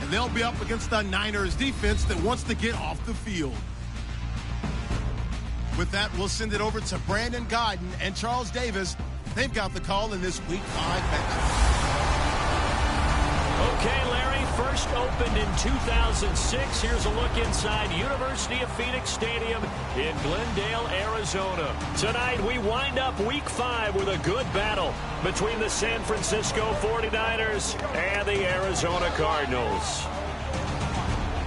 and they'll be up against the Niners defense that wants to get off the field. With that, we'll send it over to Brandon Godden and Charles Davis. They've got the call in this Week 5 matchup. Okay, Larry, first opened in 2006. Here's a look inside University of Phoenix Stadium in Glendale, Arizona. Tonight, we wind up Week 5 with a good battle between the San Francisco 49ers and the Arizona Cardinals.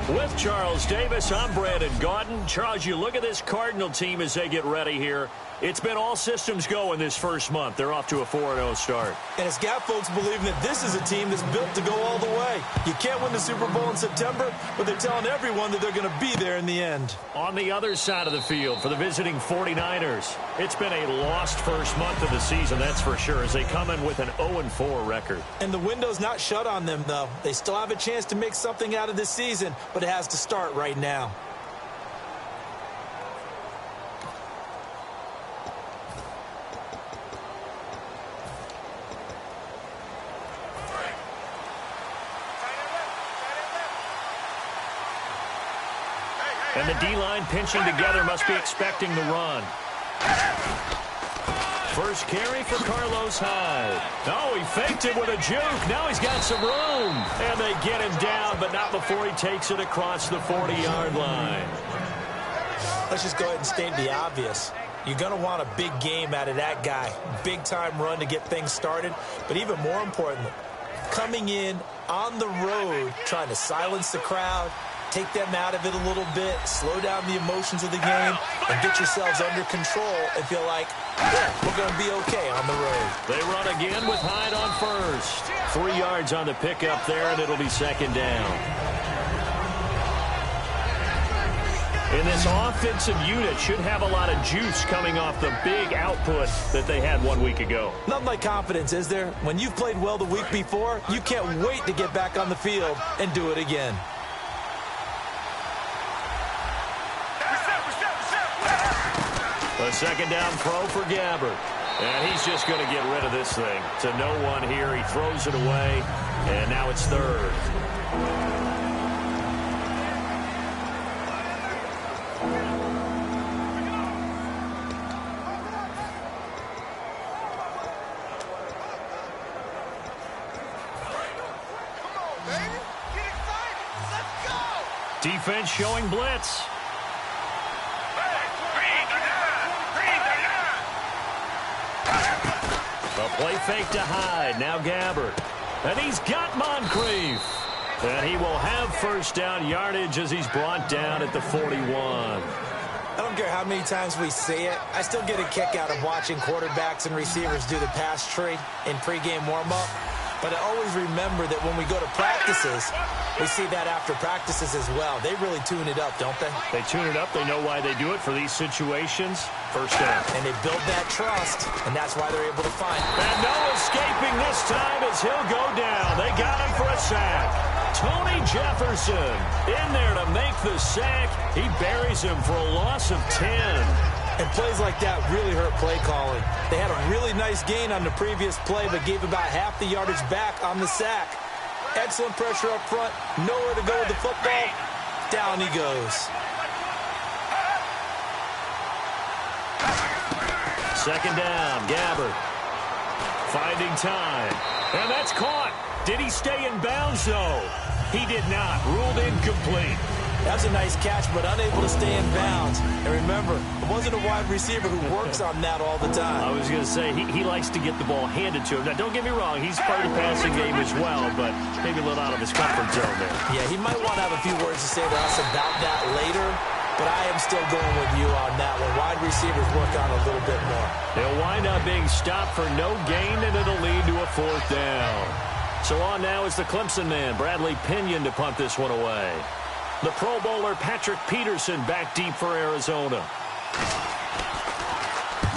With Charles Davis, I'm Brandon Godden. Charles, you look at this Cardinal team as they get ready here. It's been all systems go in this first month. They're off to a 4-0 start. And it's got folks believing that this is a team that's built to go all the way. You can't win the Super Bowl in September, but they're telling everyone that they're going to be there in the end. On the other side of the field for the visiting 49ers, it's been a lost first month of the season, that's for sure, as they come in with an 0-4 record. And the window's not shut on them, though. They still have a chance to make something out of this season, but it has to start right now. And the D-line pinching together must be expecting the run. First carry for Carlos Hyde. Oh, he faked it with a juke. Now he's got some room. And they get him down, but not before he takes it across the 40-yard line. Let's just go ahead and state the obvious. You're going to want a big game out of that guy. Big-time run to get things started. But even more importantly, coming in on the road, trying to silence the crowd, take them out of it a little bit, slow down the emotions of the game, and get yourselves under control and feel like, yeah, we're going to be okay on the road. They run again with Hyde on first. 3 yards on the pickup there, and it'll be second down. And this offensive unit should have a lot of juice coming off the big output that they had 1 week ago. Nothing like confidence, is there? When you've played well the week before, you can't wait to get back on the field and do it again. A second down throw for Gabbert. And he's just going to get rid of this thing. To no one here. He throws it away. And now it's third. Defense showing blitz. A play fake to Hyde. Now Gabbert. And he's got Moncrief. And he will have first down yardage as he's brought down at the 41. I don't care how many times we say it. I still get a kick out of watching quarterbacks and receivers do the pass tree in pregame warm-up. But I always remember that when we go to practices, we see that after practices as well. They really tune it up, don't they? They tune it up. They know why they do it for these situations. First down. And they build that trust, and that's why they're able to find it. And no escaping this time as he'll go down. They got him for a sack. Tony Jefferson in there to make the sack. He buries him for a loss of 10. And plays like that really hurt play calling. They had a really nice gain on the previous play, but gave about half the yardage back on the sack. Excellent pressure up front. Nowhere to go with the football. Down he goes. Second down, Gabbert. Finding time. And that's caught. Did he stay in bounds, though? He did not. Ruled incomplete. That's a nice catch, but unable to stay in bounds. And remember, it wasn't a wide receiver who works on that all the time. I was going to say, he likes to get the ball handed to him. Now, don't get me wrong, he's part of the passing game as well, but maybe a little out of his comfort zone there. Yeah, he might want to have a few words to say to us about that later, but I am still going with you on that one. Wide receivers work on a little bit more. They'll wind up being stopped for no gain, and it'll lead to a fourth down. So on now is the Clemson man, Bradley Pinion, to punt this one away. The Pro Bowler Patrick Peterson back deep for Arizona.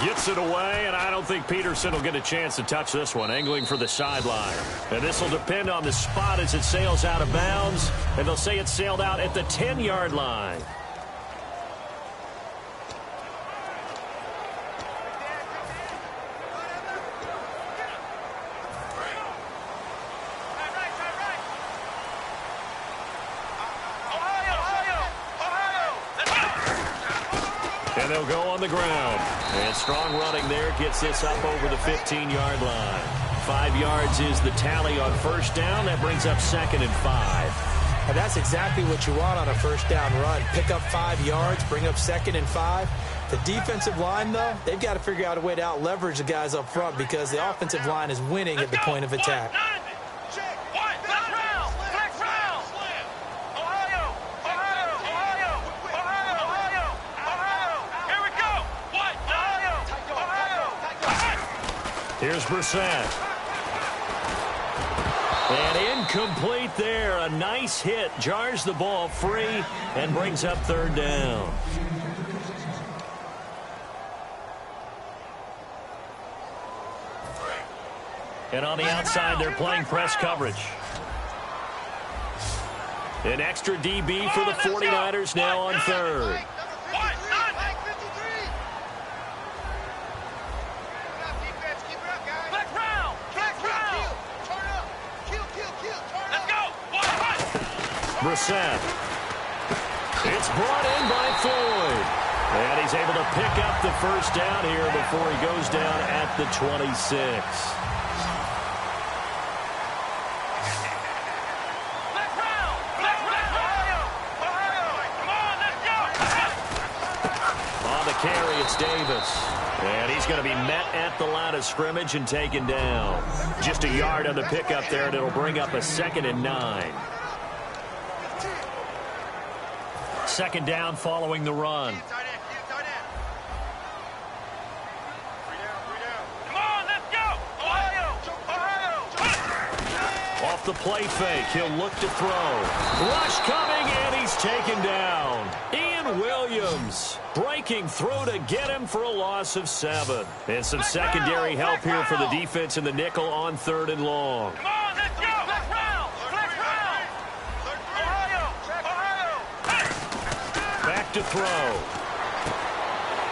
Gets it away, and I don't think Peterson will get a chance to touch this one, angling for the sideline. And this will depend on the spot as it sails out of bounds, and they'll say it sailed out at the 10-yard line. And they'll go on the ground. And strong running there gets this up over the 15-yard line. 5 yards is the tally on first down. That brings up 2nd and 5. And that's exactly what you want on a first down run. Pick up 5 yards, bring up 2nd and 5. The defensive line, though, they've got to figure out a way to out-leverage the guys up front because the offensive line is winning at the point of attack. Here's Brissett. And incomplete there. A nice hit. Jars the ball free and brings up 3rd down. And on the outside, they're playing press coverage. An extra DB for the 49ers now on 3rd. Brissett. It's brought in by Floyd. And he's able to pick up the first down here before he goes down at the 26. On the carry, it's Davis. And he's going to be met at the line of scrimmage and taken down. Just a yard on the pickup there, and it'll bring up a 2nd and 9. 2nd down following the run. Off the play fake, he'll look to throw. Rush coming, and he's taken down. Ian Williams breaking through to get him for a loss of 7. And some secondary help here for the defense in the nickel on 3rd and long. Back to throw.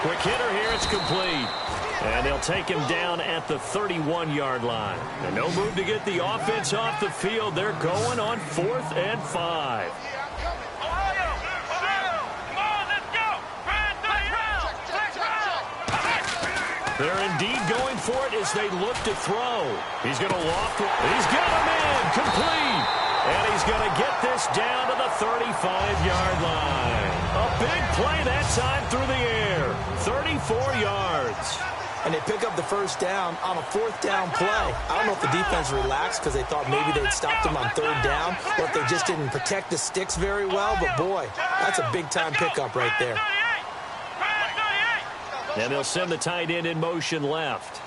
Quick hitter here, it's complete. And they'll take him down at the 31-yard line. And no move to get the offense off the field. They're going on 4th and 5. They're indeed going for it as they look to throw. He's going to loft it. He's got him in. Complete. And he's going to get this down to the 35-yard line. A big play that time through the air. 34 yards. And they pick up the first down on a 4th down play. I don't know if the defense relaxed because they thought maybe they'd stopped them on 3rd down or if they just didn't protect the sticks very well. But, boy, that's a big-time pickup right there. And they'll send the tight end in motion left.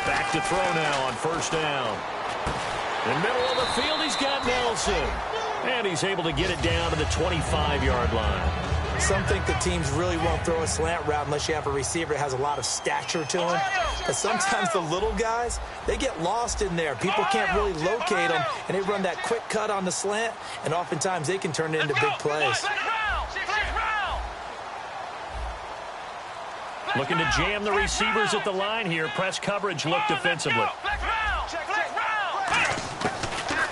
Back to throw now on first down. In the middle of the field, he's got Nelson. And he's able to get it down to the 25-yard line. Some think the teams really won't throw a slant route unless you have a receiver that has a lot of stature to him. But sometimes the little guys, they get lost in there. People can't really locate them, and they run that quick cut on the slant, and oftentimes they can turn it into big plays. Looking to jam the receivers at the line here. Press coverage look defensively.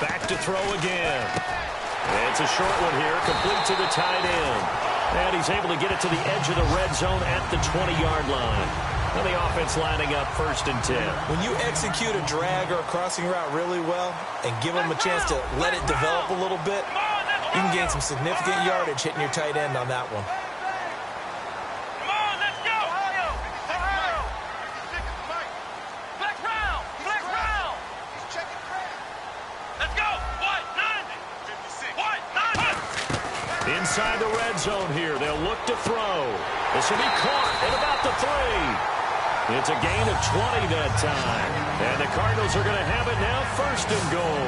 Back to throw again. It's a short one here, complete to the tight end. And he's able to get it to the edge of the red zone at the 20-yard line. And the offense lining up 1st and 10. When you execute a drag or a crossing route really well and give them a chance to let it develop a little bit, you can gain some significant yardage hitting your tight end on that one. Inside the red zone here. They'll look to throw. This will be caught at about the 3. It's a gain of 20 that time. And the Cardinals are going to have it now 1st and goal.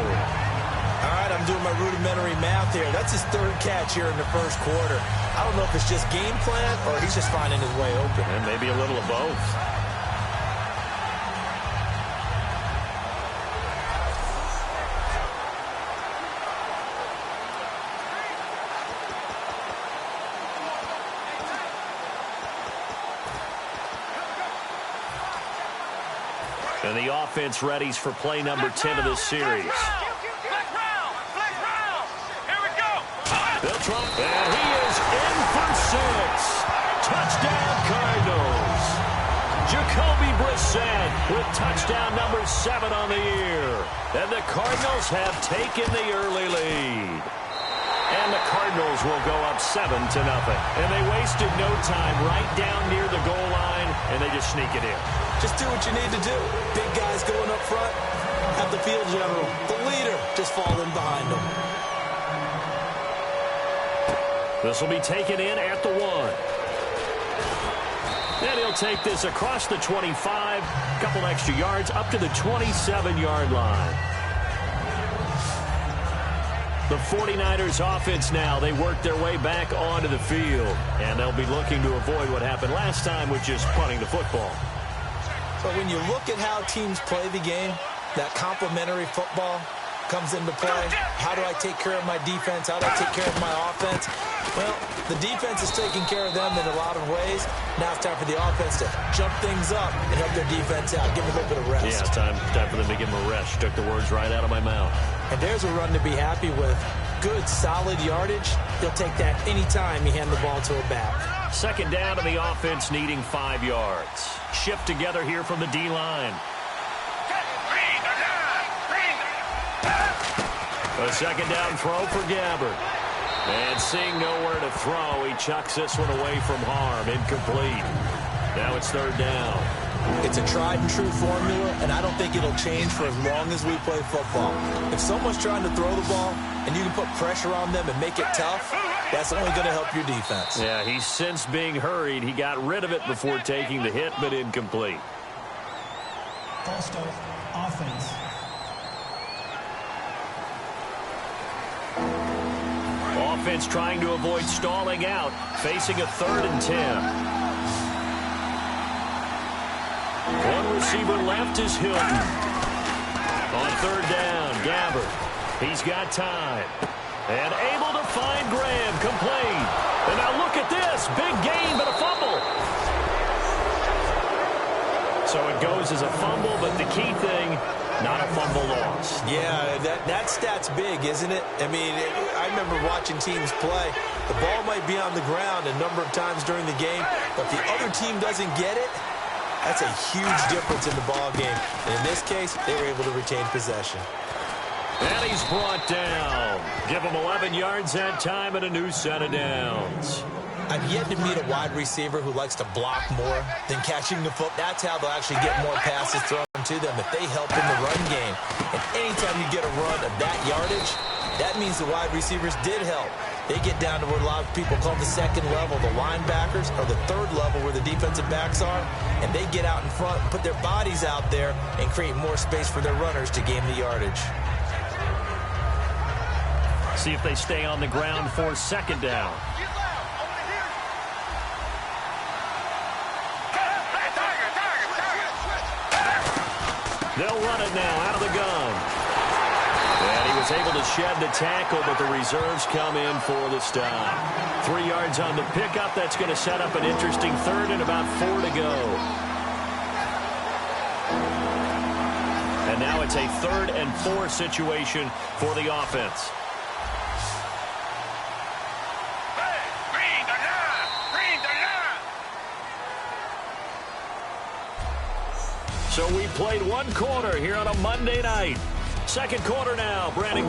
All right, I'm doing my rudimentary math here. That's his 3rd catch here in the 1st quarter. I don't know if it's just game plan or he's just finding his way open. And maybe a little of both. And the offense readies for play number 10 of this series. They'll try, and he is in for 6. Touchdown, Cardinals. Jacoby Brissett with touchdown number 7 on the year. And the Cardinals have taken the early lead. And the Cardinals will go up 7-0. And they wasted no time right down near the goal line, and they just sneak it in. Just do what you need to do. Big guys going up front. Have the field general, the leader, just fall in behind them. This will be taken in at the 1. And he'll take this across the 25, couple extra yards up to the 27-yard line. The 49ers offense now, they work their way back onto the field. And they'll be looking to avoid what happened last time, which is punting the football. But when you look at how teams play the game, that complementary football comes into play. How do I take care of my defense? How do I take care of my offense? Well, the defense is taking care of them in a lot of ways. Now it's time for the offense to jump things up and help their defense out. Give them a little bit of rest. Yeah, time for them to give them a rest. Took the words right out of my mouth. And there's a run to be happy with. Good, solid yardage. He'll take that anytime you hand the ball to a back. Second down to the offense, needing 5 yards. Shift together here from the D-line. A second down throw for Gabbard. And seeing nowhere to throw, he chucks this one away from harm. Incomplete. Now it's third down. It's a tried-and-true formula, and I don't think it'll change for as long as we play football. If someone's trying to throw the ball, and you can put pressure on them and make it tough, that's only going to help your defense. Yeah, he's since being hurried. He got rid of it before taking the hit, but incomplete. False start, offense. Offense trying to avoid stalling out, facing a 3rd and 10. One receiver left is Hilton. On third down, Gabbard. He's got time. And able to find Graham, complete. And now look at this, big gain, but a fumble. So it goes as a fumble, but the key thing, not a fumble loss. Yeah, that stat's big, isn't it? I mean, I remember watching teams play. The ball might be on the ground a number of times during the game, but if the other team doesn't get it, that's a huge difference in the ball game. And in this case, they were able to retain possession. And he's brought down. Give him 11 yards that time and a new set of downs. I've yet to meet a wide receiver who likes to block more than catching the football. That's how they'll actually get more passes thrown to them if they help in the run game. And anytime you get a run of that yardage, that means the wide receivers did help. They get down to what a lot of people call the second level, the linebackers, or the third level where the defensive backs are, and they get out in front and put their bodies out there and create more space for their runners to gain the yardage. See if they stay on the ground for second down. They'll run it now out of the gun. And he was able to shed the tackle, but the reserves come in for the stop. 3 yards on the pickup. That's going to set up an interesting third and about 4 to go. And now it's a 3rd and 4 situation for the offense. So we played one quarter here on a Monday night. Second quarter now, Brandon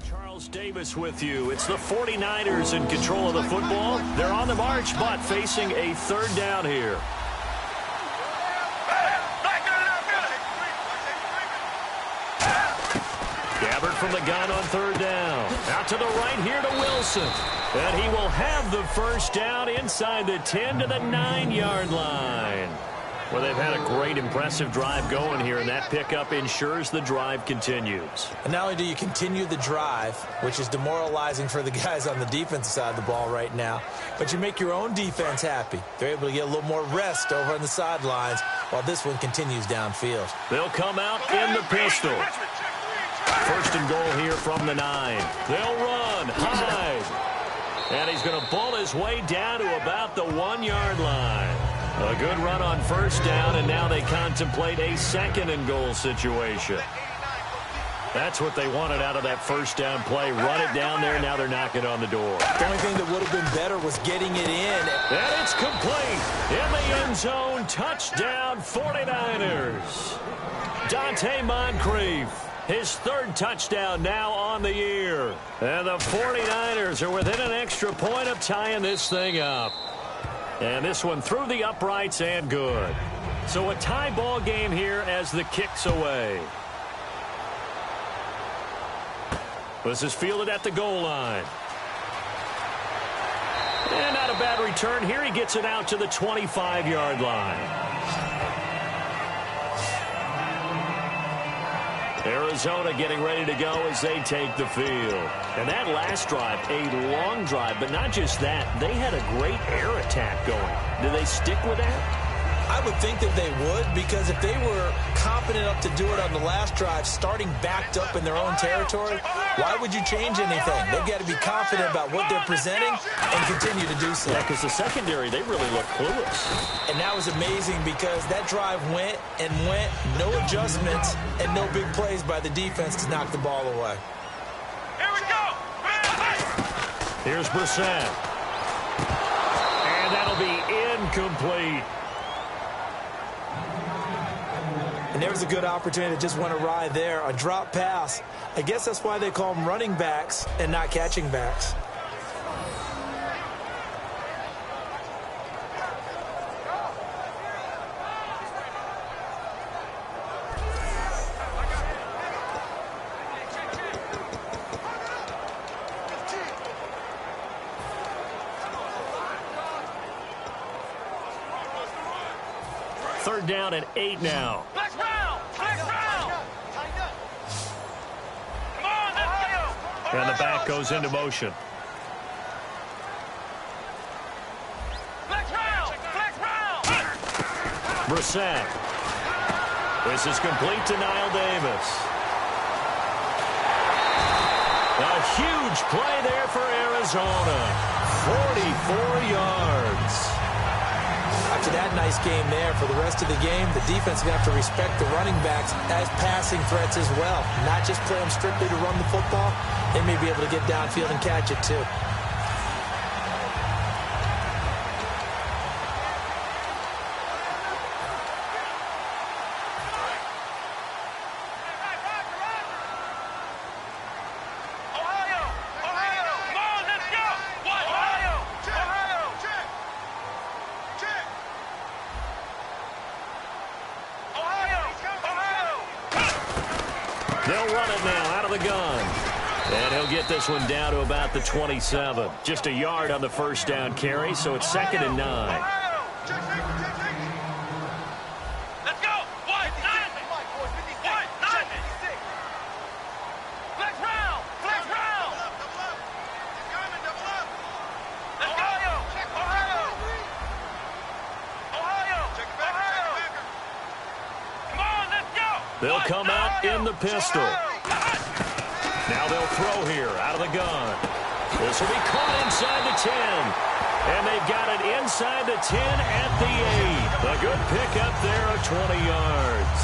Charles Davis with you. It's the 49ers in control of the football. They're on the march, but facing a third down here. Gabbard from the gun on third down. Out to the right here to Wilson. And he will have the first down inside the 10 to the 9-yard line. Well, they've had a great, impressive drive going here, and that pickup ensures the drive continues. And not only do you continue the drive, which is demoralizing for the guys on the defensive side of the ball right now, but you make your own defense happy. They're able to get a little more rest over on the sidelines while this one continues downfield. They'll come out in the pistol. First and goal here from the 9. They'll run, hide. And he's going to pull his way down to about the 1-yard line. A good run on first down, and now they contemplate a second and goal situation. That's what they wanted out of that first down play. Run it down there. Now they're knocking on the door. The only thing that would have been better was getting it in. And it's complete. In the end zone. Touchdown 49ers. Dante Moncrief. His third touchdown now on the year. And the 49ers are within an extra point of tying this thing up. And this one through the uprights and good. So a tie ball game here as the kick's away. This is fielded at the goal line. And not a bad return here. He gets it out to the 25-yard line. Arizona getting ready to go as they take the field. And that last drive, a long drive, but not just that. They had a great air attack going. Do they stick with that? I would think that they would, because if they were confident enough to do it on the last drive, starting backed up in their own territory, why would you change anything? They've got to be confident about what they're presenting and continue to do so. Yeah, because the secondary, they really look clueless. And that was amazing because that drive went and went, no adjustments and no big plays by the defense to knock the ball away. Here we go! Here's Brissett. And that'll be incomplete. And there was a good opportunity that just went awry there. A drop pass. I guess that's why they call them running backs and not catching backs. Third down and 8 now. Flex round! Flex round! Come on, let's go! And the back goes into motion. Flex round! Flex round! Brissett. This is complete to Niall Davis. A huge play there for Arizona. 44 yards. After that nice game there, for the rest of the game, the defense is going to have to respect the running backs as passing threats as well. Not just play them strictly to run the football. They may be able to get downfield and catch it too. They'll run it now out of the gun. And he'll get this one down to about the 27. Just a yard on the first down carry, so it's 2nd and 9. Let's go! White, 9! White, 9! Flex round! Flex round! Let's go! Ohio! Come on, let's go! They'll come out in the pistol. Now they'll throw here out of the gun. This will be caught inside the 10. And they've got it inside the 10 at the 8. A good pickup there of 20 yards.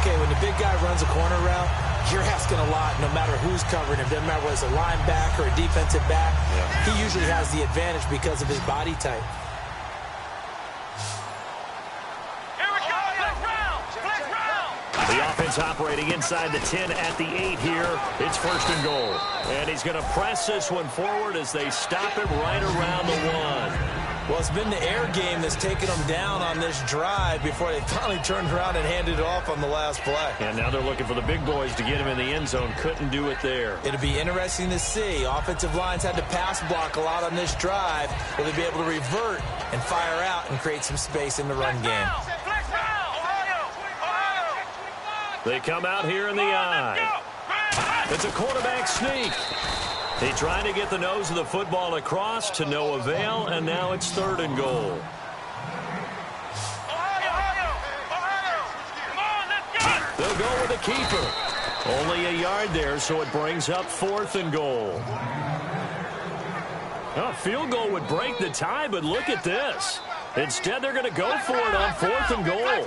Okay, when the big guy runs a corner route, you're asking a lot no matter who's covering him. Doesn't matter whether it's a linebacker or a defensive back. Yeah. He usually has the advantage because of his body type. The offense operating inside the 10 at the 8 here. It's 1st and goal. And he's going to press this one forward as they stop him right around the 1. Well, it's been the air game that's taken them down on this drive before they finally turned around and handed it off on the last play. And now they're looking for the big boys to get him in the end zone. Couldn't do it there. It'll be interesting to see. Offensive lines had to pass block a lot on this drive. Will they be able to revert and fire out and create some space in the run game? They come out here in the eye. It's a quarterback sneak. He's trying to get the nose of the football across to no avail, and now it's 3rd and goal. They'll go with the keeper. Only a yard there, so it brings up 4th and goal. A field goal would break the tie, but look at this. Instead, they're going to go for it on 4th and goal.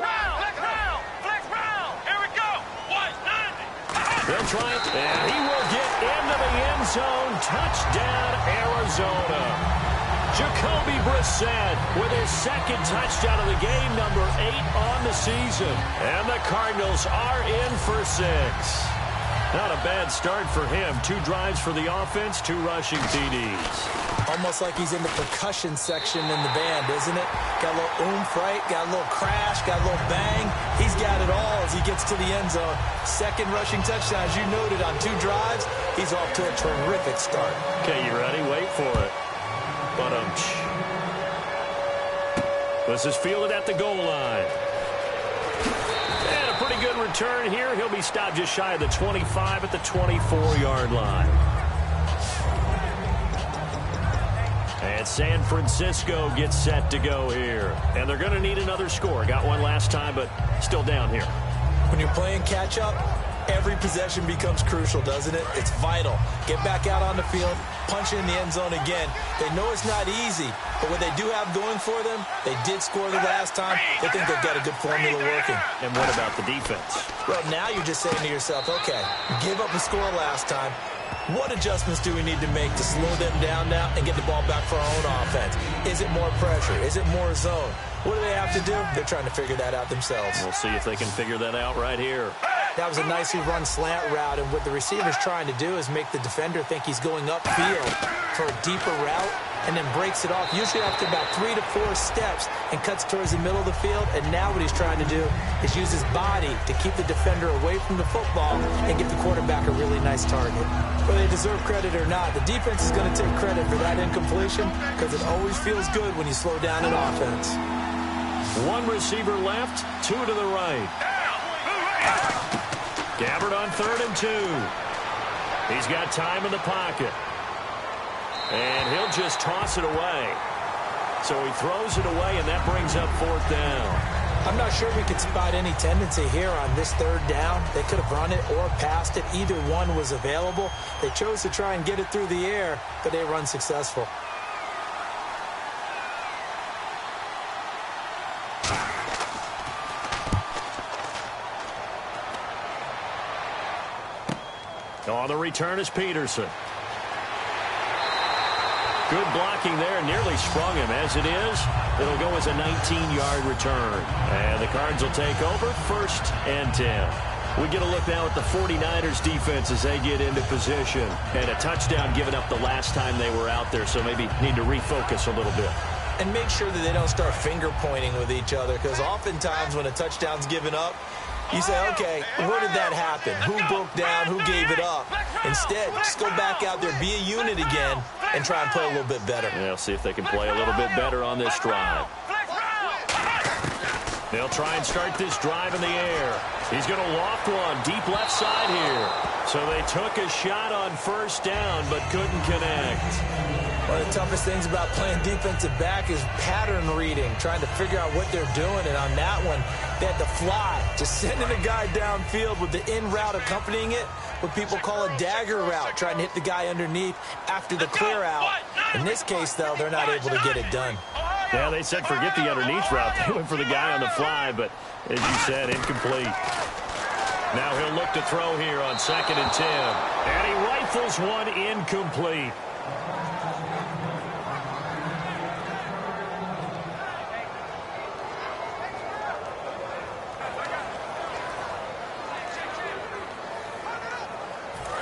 They'll try it, and he will get into the end zone. Touchdown, Arizona. Jacoby Brissett with his second touchdown of the game, number 8 on the season. And the Cardinals are in for 6. Not a bad start for him. 2 drives for the offense, 2 rushing TDs. Almost like he's in the percussion section in the band, isn't it? Got a little oomph, right? Got a little crash, got a little bang. He's got it all as he gets to the end zone. Second rushing touchdown, as you noted, on 2 drives. He's off to a terrific start. Okay, you ready? Wait for it. This is fielded at the goal line. And a pretty good return here. He'll be stopped just shy of the 25 at the 24-yard line. And San Francisco gets set to go here. And they're going to need another score. Got one last time, but still down here. When you're playing catch-up, every possession becomes crucial, doesn't it? It's vital. Get back out on the field, punch in the end zone again. They know it's not easy, but what they do have going for them, they did score the last time. They think they've got a good formula working. And what about the defense? Well, now you're just saying to yourself, okay, give up a score last time. What adjustments do we need to make to slow them down now and get the ball back for our own offense? Is it more pressure? Is it more zone? What do they have to do? They're trying to figure that out themselves. We'll see if they can figure that out right here. That was a nicely run slant route, and what the receiver's trying to do is make the defender think he's going upfield for a deeper route, and then breaks it off, usually after about 3 to 4 steps, and cuts towards the middle of the field. And now what he's trying to do is use his body to keep the defender away from the football and give the quarterback a really nice target. Whether they deserve credit or not, the defense is going to take credit for that incompletion, because it always feels good when you slow down an offense. 1 receiver left, 2 to the right. Gabbard on 3rd and 2. He's got time in the pocket. And he'll just toss it away. So he throws it away, and that brings up 4th down. I'm not sure we could spot any tendency here on this 3rd down. They could have run it or passed it. Either one was available. They chose to try and get it through the air, but they run successful. On the return is Peterson. Good blocking there, nearly sprung him. As it is, it'll go as a 19-yard return. And the Cards will take over, 1st and 10. We get a look now at the 49ers defense as they get into position. And a touchdown given up the last time they were out there, so maybe need to refocus a little bit. And make sure that they don't start finger-pointing with each other, because oftentimes when a touchdown's given up, you say, okay, where did that happen? Who broke down? Who gave it up? Instead, just go back out there, be a unit again, and try and play a little bit better. Yeah, see if they can play a little bit better on this drive. They'll try and start this drive in the air. He's going to loft one deep left side here. So they took a shot on 1st down, but couldn't connect. One of the toughest things about playing defensive back is pattern reading, trying to figure out what they're doing. And on that one, they had to fly, just sending a guy downfield with the in route accompanying it, what people call a dagger route, trying to hit the guy underneath after the clear out. In this case, though, they're not able to get it done. Yeah, they said forget the underneath route. They went for the guy on the fly, but as you said, incomplete. Now he'll look to throw here on 2nd and 10. And he rifles one incomplete.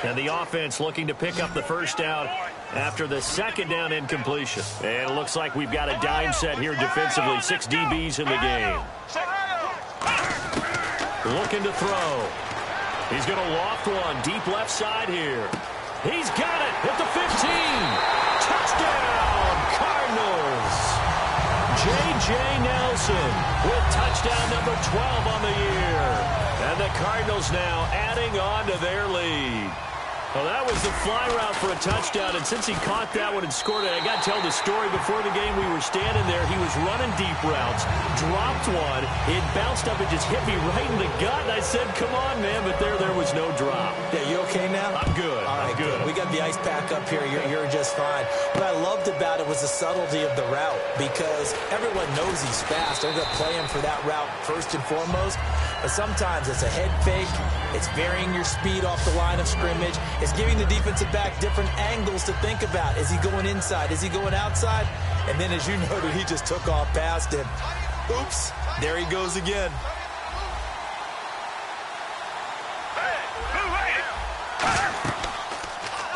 And the offense looking to pick up the 1st down after the 2nd down incompletion. And it looks like we've got a dime set here defensively. 6 DBs in the game. Looking to throw. He's going to loft one deep left side here. He's got it at the 15. Touchdown, Cardinals. J.J. Nelson with touchdown number 12 on the year. And the Cardinals now adding on to their lead. Well, that was the fly route for a touchdown, and since he caught that one and scored it, I got to tell the story. Before the game, we were standing there. He was running deep routes, dropped one. It bounced up and just hit me right in the gut, and I said, come on, man, but there was no drop. Yeah, you okay now? I'm good. All right, I'm good. We got the ice pack up here, you're just fine. What I loved about it was the subtlety of the route, because everyone knows he's fast. They're going to play him for that route first and foremost. But sometimes it's a head fake. It's varying your speed off the line of scrimmage. It's giving the defensive back different angles to think about. Is he going inside? Is he going outside? And then, as you noted, he just took off past him. Oops, there he goes again.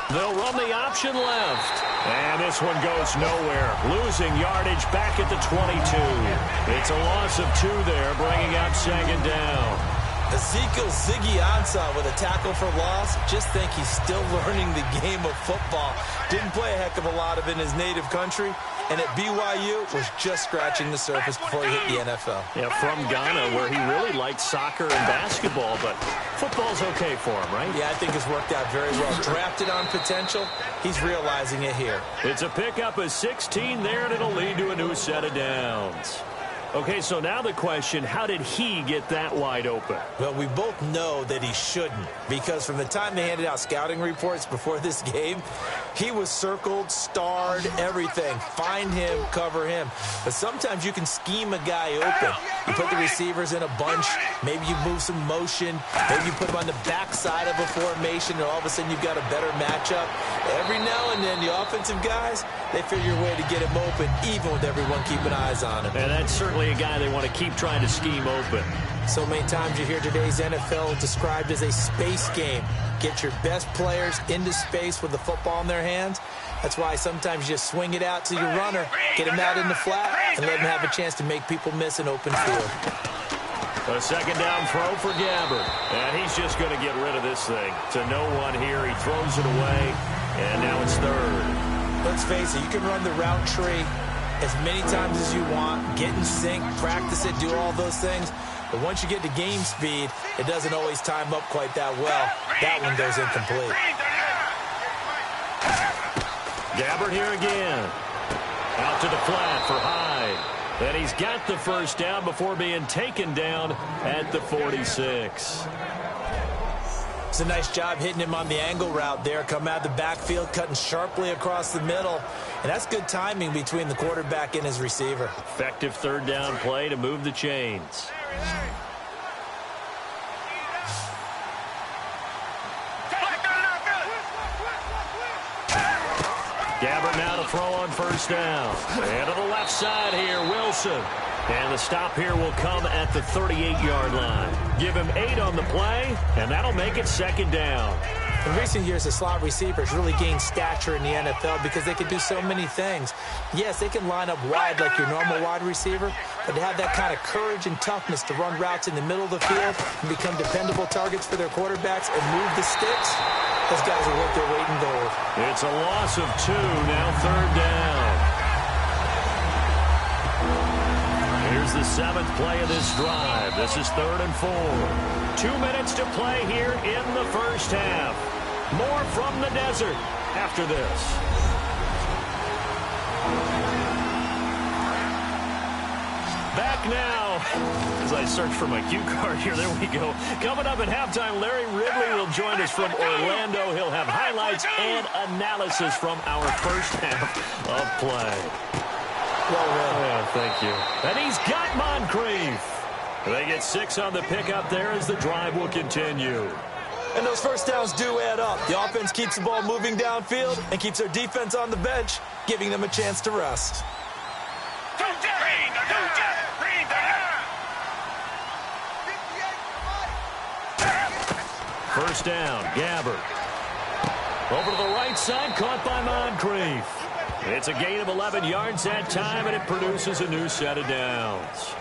They'll run the option left. And this one goes nowhere. Losing yardage back at the 22. It's a loss of 2 there, bringing up second down. Ezekiel Ziggy Ansah with a tackle for loss. Just think he's still learning the game of football. Didn't play a heck of a lot of it in his native country. And at BYU, was just scratching the surface before he hit the NFL. Yeah, from Ghana, where he really liked soccer and basketball, but football's okay for him, right? Yeah, I think it's worked out very well. Drafted on potential, he's realizing it here. It's a pickup of 16 there, and it'll lead to a new set of downs. Okay, so now the question, how did he get that wide open? Well, we both know that he shouldn't, because from the time they handed out scouting reports before this game, he was circled, starred, everything. Find him, cover him. But sometimes you can scheme a guy open. You put the receivers in a bunch. Maybe you move some motion. Maybe you put him on the backside of a formation, and all of a sudden you've got a better matchup. Every now and then, the offensive guys, they figure a way to get him open, even with everyone keeping eyes on him. And that's certainly a guy they want to keep trying to scheme open. So many times you hear today's NFL described as a space game. Get your best players into space with the football in their hands. That's why sometimes you just swing it out to your runner, get him out in the flat, and let him have a chance to make people miss an open field. A second down throw for Gabbard. And he's just going to get rid of this thing. To no one here. He throws it away. And now it's third. Let's face it, you can run the route tree as many times as you want, get in sync, practice it, do all those things. But once you get to game speed, it doesn't always time up quite that well. That one goes incomplete. Gabbard here again. Out to the flat for Hyde. And he's got the first down before being taken down at the 46. It's a nice job hitting him on the angle route there. Come out of the backfield, cutting sharply across the middle. And that's good timing between the quarterback and his receiver. Effective third down play to move the chains. Gabbard now to throw on first down. And to the left side here, Wilson. And the stop here will come at the 38-yard line. Give him 8 on the play, and that'll make it second down. In recent years, the slot receivers really gained stature in the NFL because they can do so many things. Yes, they can line up wide like your normal wide receiver, but to have that kind of courage and toughness to run routes in the middle of the field and become dependable targets for their quarterbacks and move the sticks, those guys are worth their weight in gold. It's a loss of 2, now third down. Here's the 7th play of this drive. This is 3rd and 4. 2 minutes to play here in the first half. More from the desert after this. Back now, as I search for my cue card here, there we go. Coming up at halftime, Larry Ridley will join us from Orlando. He'll have highlights and analysis from our first half of play. Well, yeah, thank you. And he's got Moncrief. They get 6 on the pickup there as the drive will continue. And those first downs do add up. The offense keeps the ball moving downfield and keeps their defense on the bench, giving them a chance to rest. First down, Gabbard. Over to the right side, caught by Moncrief. It's a gain of 11 yards that time, and it produces a new set of downs.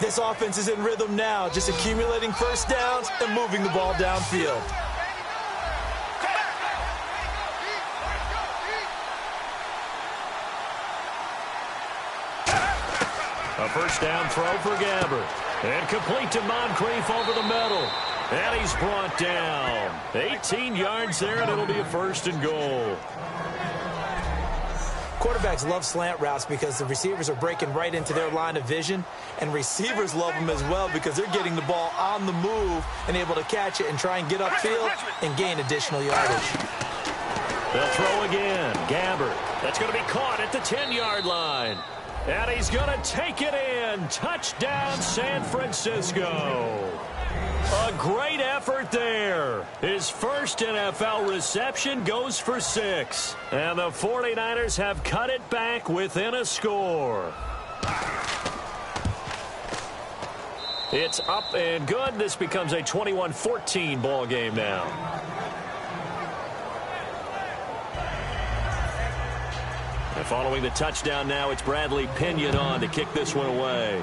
This offense is in rhythm now, just accumulating first downs and moving the ball downfield. A first down throw for Gabbard. And complete to Moncrief over the middle. And he's brought down. 18 yards there, and it'll be a 1st and goal. Quarterbacks love slant routes because the receivers are breaking right into their line of vision, and receivers love them as well because they're getting the ball on the move and able to catch it and try and get upfield and gain additional yardage. They'll throw again. Gabbert. That's going to be caught at the 10-yard line. And he's going to take it in. Touchdown, San Francisco. A great effort there. His first NFL reception goes for 6. And the 49ers have cut it back within a score. It's up and good. This becomes a 21-14 ball game now. And following the touchdown now, it's Bradley Pinion on to kick this one away.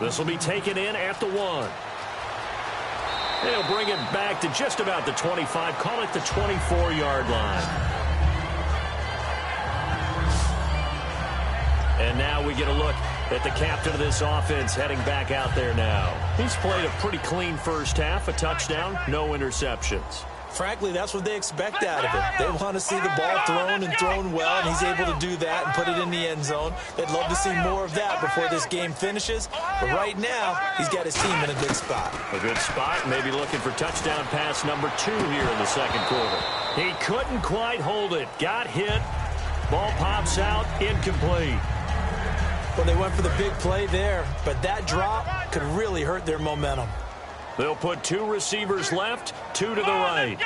This will be taken in at the 1. They'll bring it back to just about the 25, call it the 24-yard line. And now we get a look at the captain of this offense heading back out there now. He's played a pretty clean first half, a touchdown, no interceptions. Frankly, that's what they expect out of it. They want to see the ball thrown and thrown well, and he's able to do that and put it in the end zone. They'd love to see more of that before this game finishes. But right now, he's got his team in a good spot. A good spot, maybe looking for touchdown pass number 2 here in the second quarter. He couldn't quite hold it. Got hit. Ball pops out, incomplete. Well, they went for the big play there, but that drop could really hurt their momentum. They'll put 2 receivers left, 2 to the right.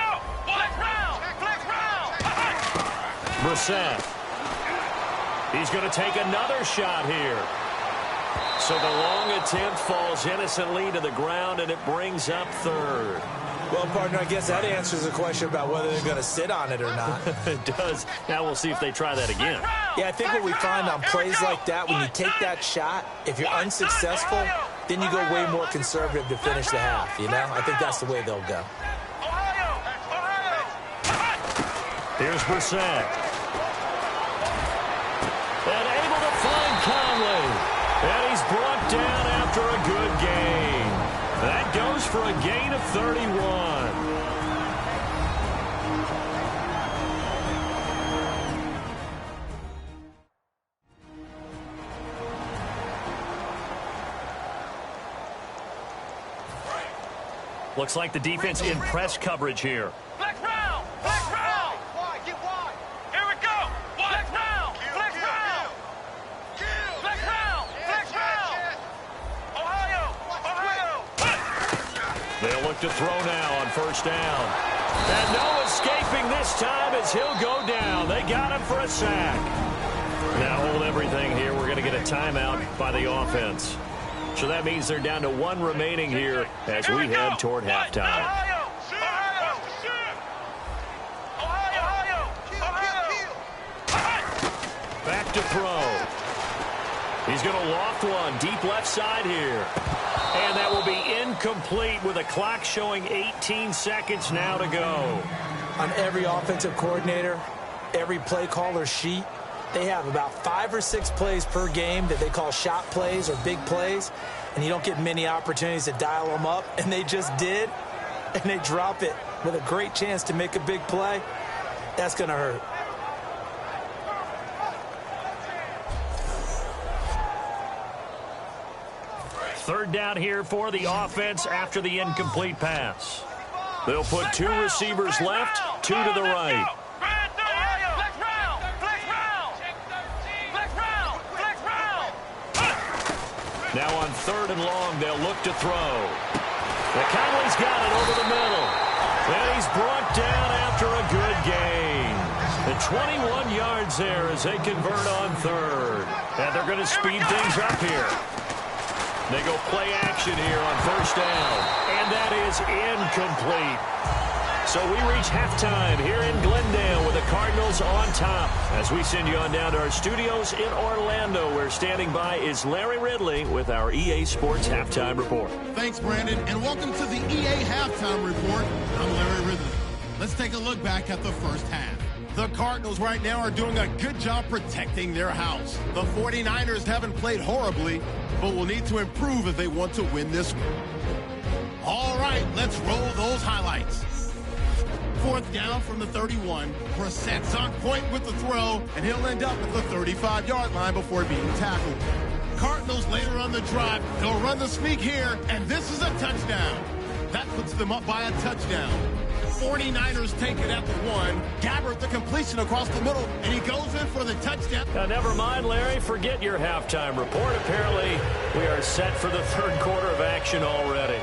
Brissett. He's going to take another shot here. So the long attempt falls innocently to the ground, and it brings up 3rd. Well, partner, I guess that answers the question about whether they're going to sit on it or not. It does. Now we'll see if they try that again. Yeah, I think what we find on plays like that, when you take that shot, if you're unsuccessful, then you go way more conservative to finish the half, you know? I think that's the way they'll go. Here's Brissett. And able to find Conley. And he's brought down after a good game. That goes for a gain of 31. Looks like the defense in press coverage here. Flex round! Flex round! Get wide! Here we go! Flex round! Flex round! Flex round! Flex round! Ohio! Ohio! They'll look to throw now on first down. And no escaping this time as he'll go down. They got him for a sack. Now hold everything here. We're going to get a timeout by the offense. So that means they're down to 1 remaining here as we head toward halftime. Back to throw. He's going to loft one deep left side here. And that will be incomplete with a clock showing 18 seconds now to go. On every offensive coordinator, every play caller sheet, they have about 5 or 6 plays per game that they call shot plays or big plays, and you don't get many opportunities to dial them up, and they just did, and they drop it with a great chance to make a big play. That's going to hurt. Third down here for the offense after the incomplete pass. They'll put 2 receivers left, 2 to the right. Now on 3rd and long, they'll look to throw. Conley's got it over the middle. And he's brought down after a good gain. And 21 yards there as they convert on 3rd. And they're going to speed things up here. They go play action here on first down. And that is incomplete. So we reach halftime here in Glendale with the Cardinals on top. As we send you on down to our studios in Orlando, where standing by is Larry Ridley with our EA Sports Halftime Report. Thanks, Brandon, and welcome to the EA Halftime Report. I'm Larry Ridley. Let's take a look back at the first half. The Cardinals right now are doing a good job protecting their house. The 49ers haven't played horribly, but will need to improve if they want to win this one. All right, let's roll those highlights. 4th down from the 31. Brissett's on point with the throw, and he'll end up at the 35-yard line before being tackled. Cardinals later on the drive, they'll run the sneak here, and this is a touchdown. That puts them up by a touchdown. 49ers take it at the 1. Gabbert, the completion across the middle, and he goes in for the touchdown. Now, never mind, Larry. Forget your halftime report. Apparently, we are set for the third quarter of action already.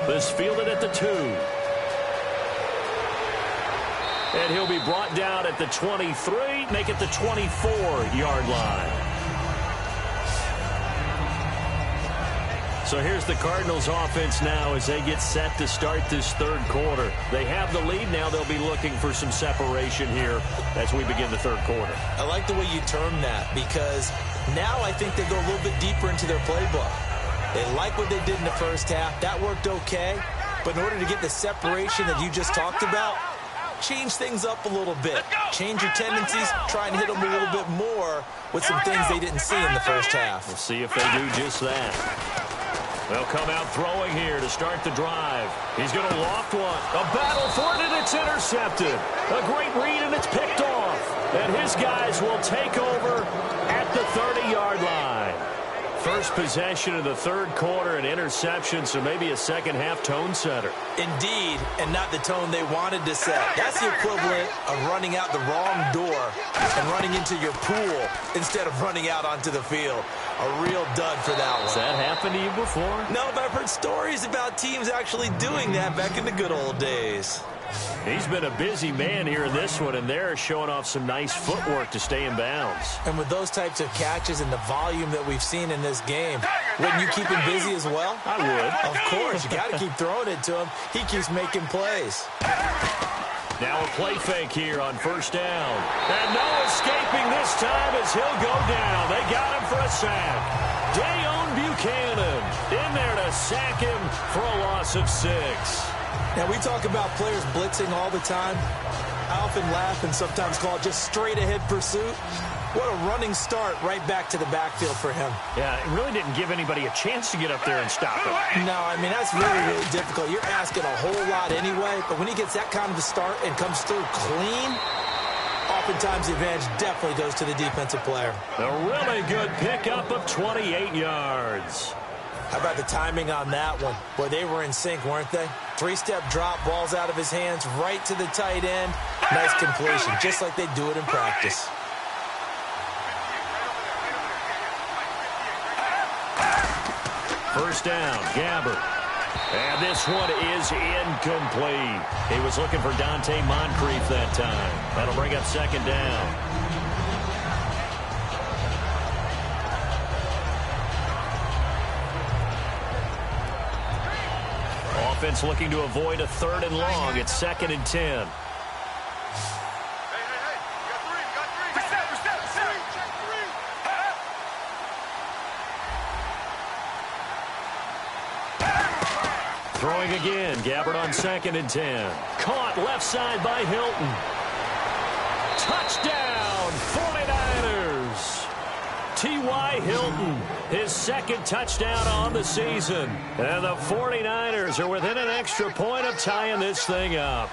This fielded at the 2. And he'll be brought down at the 23, make it the 24-yard line. So here's the Cardinals offense now as they get set to start this third quarter. They have the lead. Now they'll be looking for some separation here as we begin the third quarter. I like the way you term that because now I think they go a little bit deeper into their playbook. They like what they did in the first half. That worked okay. But in order to get the separation that you just talked about, change things up a little bit. Change your tendencies. Try and hit them a little bit more with some things they didn't see in the first half. We'll see if they do just that. They'll come out throwing here to start the drive. He's going to loft one. A battle for it, and it's intercepted. A great read, and it's picked off. And his guys will take over at the 30-yard line. First possession of the third quarter, an interception, so maybe a second-half tone setter. Indeed, and not the tone they wanted to set. That's the equivalent of running out the wrong door and running into your pool instead of running out onto the field. A real dud for that one. Has that happened to you before? No, but I've heard stories about teams actually doing that back in the good old days. He's been a busy man here in this one, and they're showing off some nice footwork to stay in bounds. And with those types of catches and the volume that we've seen in this game, wouldn't you keep him busy as well? I would. Of course. You got to keep throwing it to him. He keeps making plays. Now a play fake here on first down. And no escaping this time as he'll go down. They got him for a sack. Dayon Buchanan in there to sack him for a loss of 6. Now, we talk about players blitzing all the time. I often laugh and sometimes call it just straight-ahead pursuit. What a running start right back to the backfield for him. Yeah, it really didn't give anybody a chance to get up there and stop him. No, I mean, that's really, really difficult. You're asking a whole lot anyway, but when he gets that kind of a start and comes through clean, oftentimes the advantage definitely goes to the defensive player. A really good pickup of 28 yards. How about the timing on that one? Boy, they were in sync, weren't they? 3-step drop, balls out of his hands, right to the tight end. Nice completion, just like they do it in practice. First down, Gabbert. And this one is incomplete. He was looking for Dante Moncrief that time. That'll bring up second down. Offense looking to avoid a 3rd and long. It's 2nd and 10. Throwing again. Gabbert on 2nd and 10. Caught left side by Hilton. Touchdown, 49ers. T.Y. Hilton, his 2nd touchdown on the season. And the 49ers are within an extra point of tying this thing up.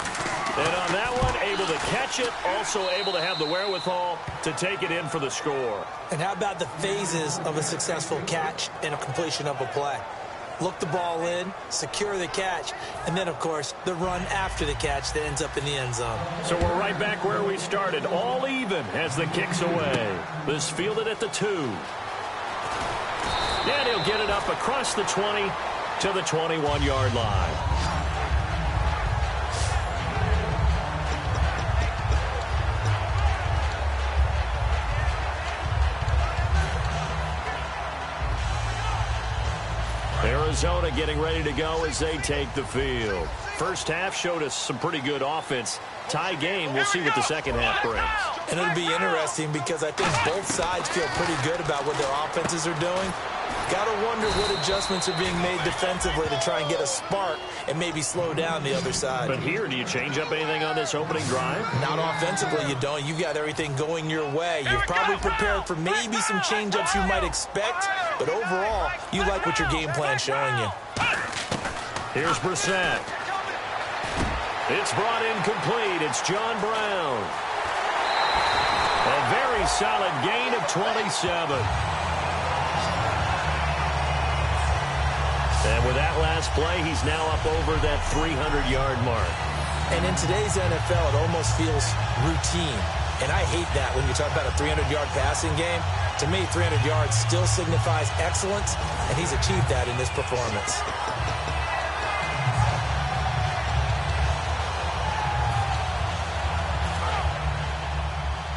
And on that one, able to catch it, also able to have the wherewithal to take it in for the score. And how about the phases of a successful catch and a completion of a play? Look the ball in, secure the catch, and then, of course, the run after the catch that ends up in the end zone. So we're right back where we started, all even as the kick's away. This fielded at the 2. And he'll get it up across the 20 to the 21-yard line. Arizona getting ready to go as they take the field. First half showed us some pretty good offense. Tie game, we'll see what the second half brings. And it'll be interesting because I think both sides feel pretty good about what their offenses are doing. Got to wonder what adjustments are being made defensively to try and get a spark and maybe slow down the other side. But here, do you change up anything on this opening drive? Not offensively, you don't. You've got everything going your way. You're probably prepared for maybe some change-ups you might expect, but overall, you like what your game plan's showing you. Here's Brissett. It's brought in complete. It's John Brown. A very solid gain of 27. And with that last play, he's now up over that 300-yard mark. And in today's NFL, it almost feels routine. And I hate that when you talk about a 300-yard passing game. To me, 300 yards still signifies excellence, and he's achieved that in this performance.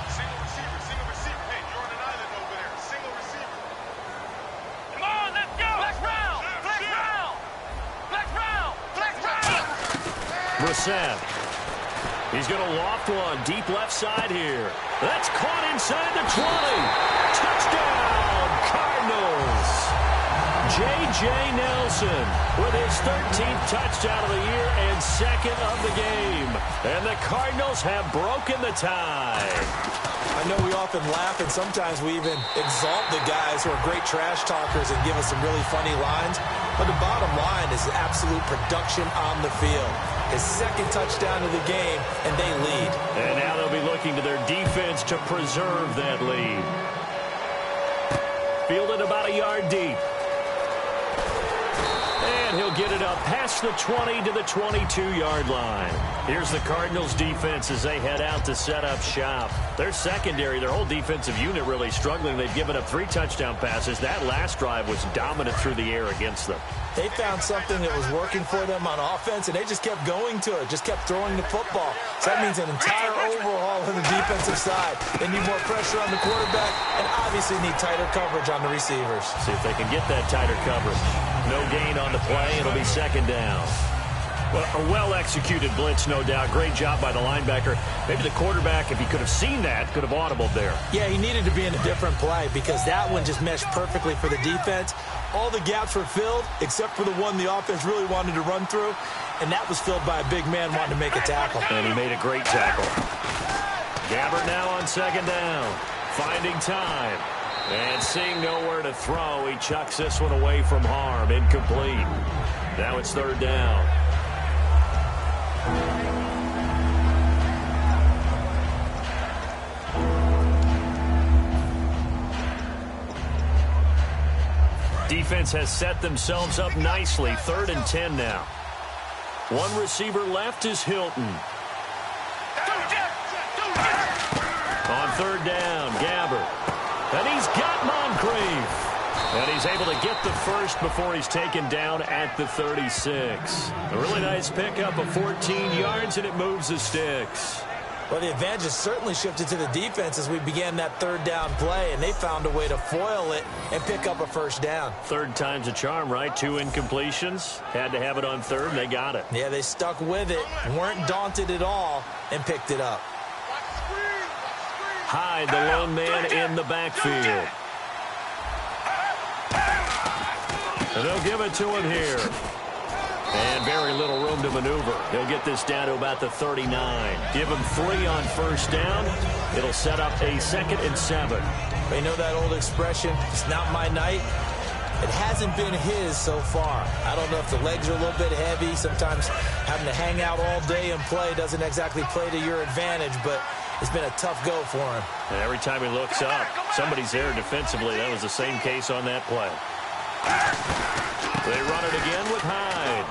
Single receiver, single receiver. Hey, you're on an island over there. Single receiver. Come on, let's go. Flex round. Flex round. Flex round. Flex round. Brissett. He's going to loft one deep left side here. That's caught inside the 20. Touchdown, Cardinals. J.J. Nelson with his 13th touchdown of the year and second of the game. And the Cardinals have broken the tie. I know we often laugh, and sometimes we even exalt the guys who are great trash talkers and give us some really funny lines. But the bottom line is absolute production on the field. His second touchdown of the game, and they lead. And now they'll be looking to their defense to preserve that lead. Fielded about a yard deep. And he'll get it up past the 20 to the 22-yard line. Here's the Cardinals defense as they head out to set up shop. Their secondary, their whole defensive unit really struggling. They've given up 3 touchdown passes. That last drive was dominant through the air against them. They found something that was working for them on offense, and they just kept going to it, just kept throwing the football. So that means an entire overhaul on the defensive side. They need more pressure on the quarterback and obviously need tighter coverage on the receivers. See if they can get that tighter coverage. No gain on the play. It'll be second down. Well, a well-executed blitz, no doubt. Great job by the linebacker. Maybe the quarterback, if he could have seen that, could have audibled there. Yeah, he needed to be in a different play because that one just meshed perfectly for the defense. All the gaps were filled except for the one the offense really wanted to run through, and that was filled by a big man wanting to make a tackle. And he made a great tackle. Gabbert now on second down. Finding time. And seeing nowhere to throw, he chucks this one away from harm. Incomplete. Now it's third down. Defense has set themselves up nicely. 3rd and 10 now. One receiver left is Hilton. On third down, Gabbert. And he's got Moncrief. And he's able to get the first before he's taken down at the 36. A really nice pickup of 14 yards, and it moves the sticks. Well, the advantage has certainly shifted to the defense as we began that third down play, and they found a way to foil it and pick up a first down. Third time's a charm, right? 2 incompletions. Had to have it on third, and they got it. Yeah, they stuck with it, weren't daunted at all, and picked it up. Hyde, the lone man in the backfield. And they'll give it to him here. And very little room to maneuver. He'll get this down to about the 39. Give him 3 on first down. It'll set up a 2nd and 7. They know that old expression, it's not my night. It hasn't been his so far. I don't know if the legs are a little bit heavy. Sometimes having to hang out all day and play doesn't exactly play to your advantage, but it's been a tough go for him. And every time he looks up, somebody's there defensively. That was the same case on that play. They run it again with Hyde.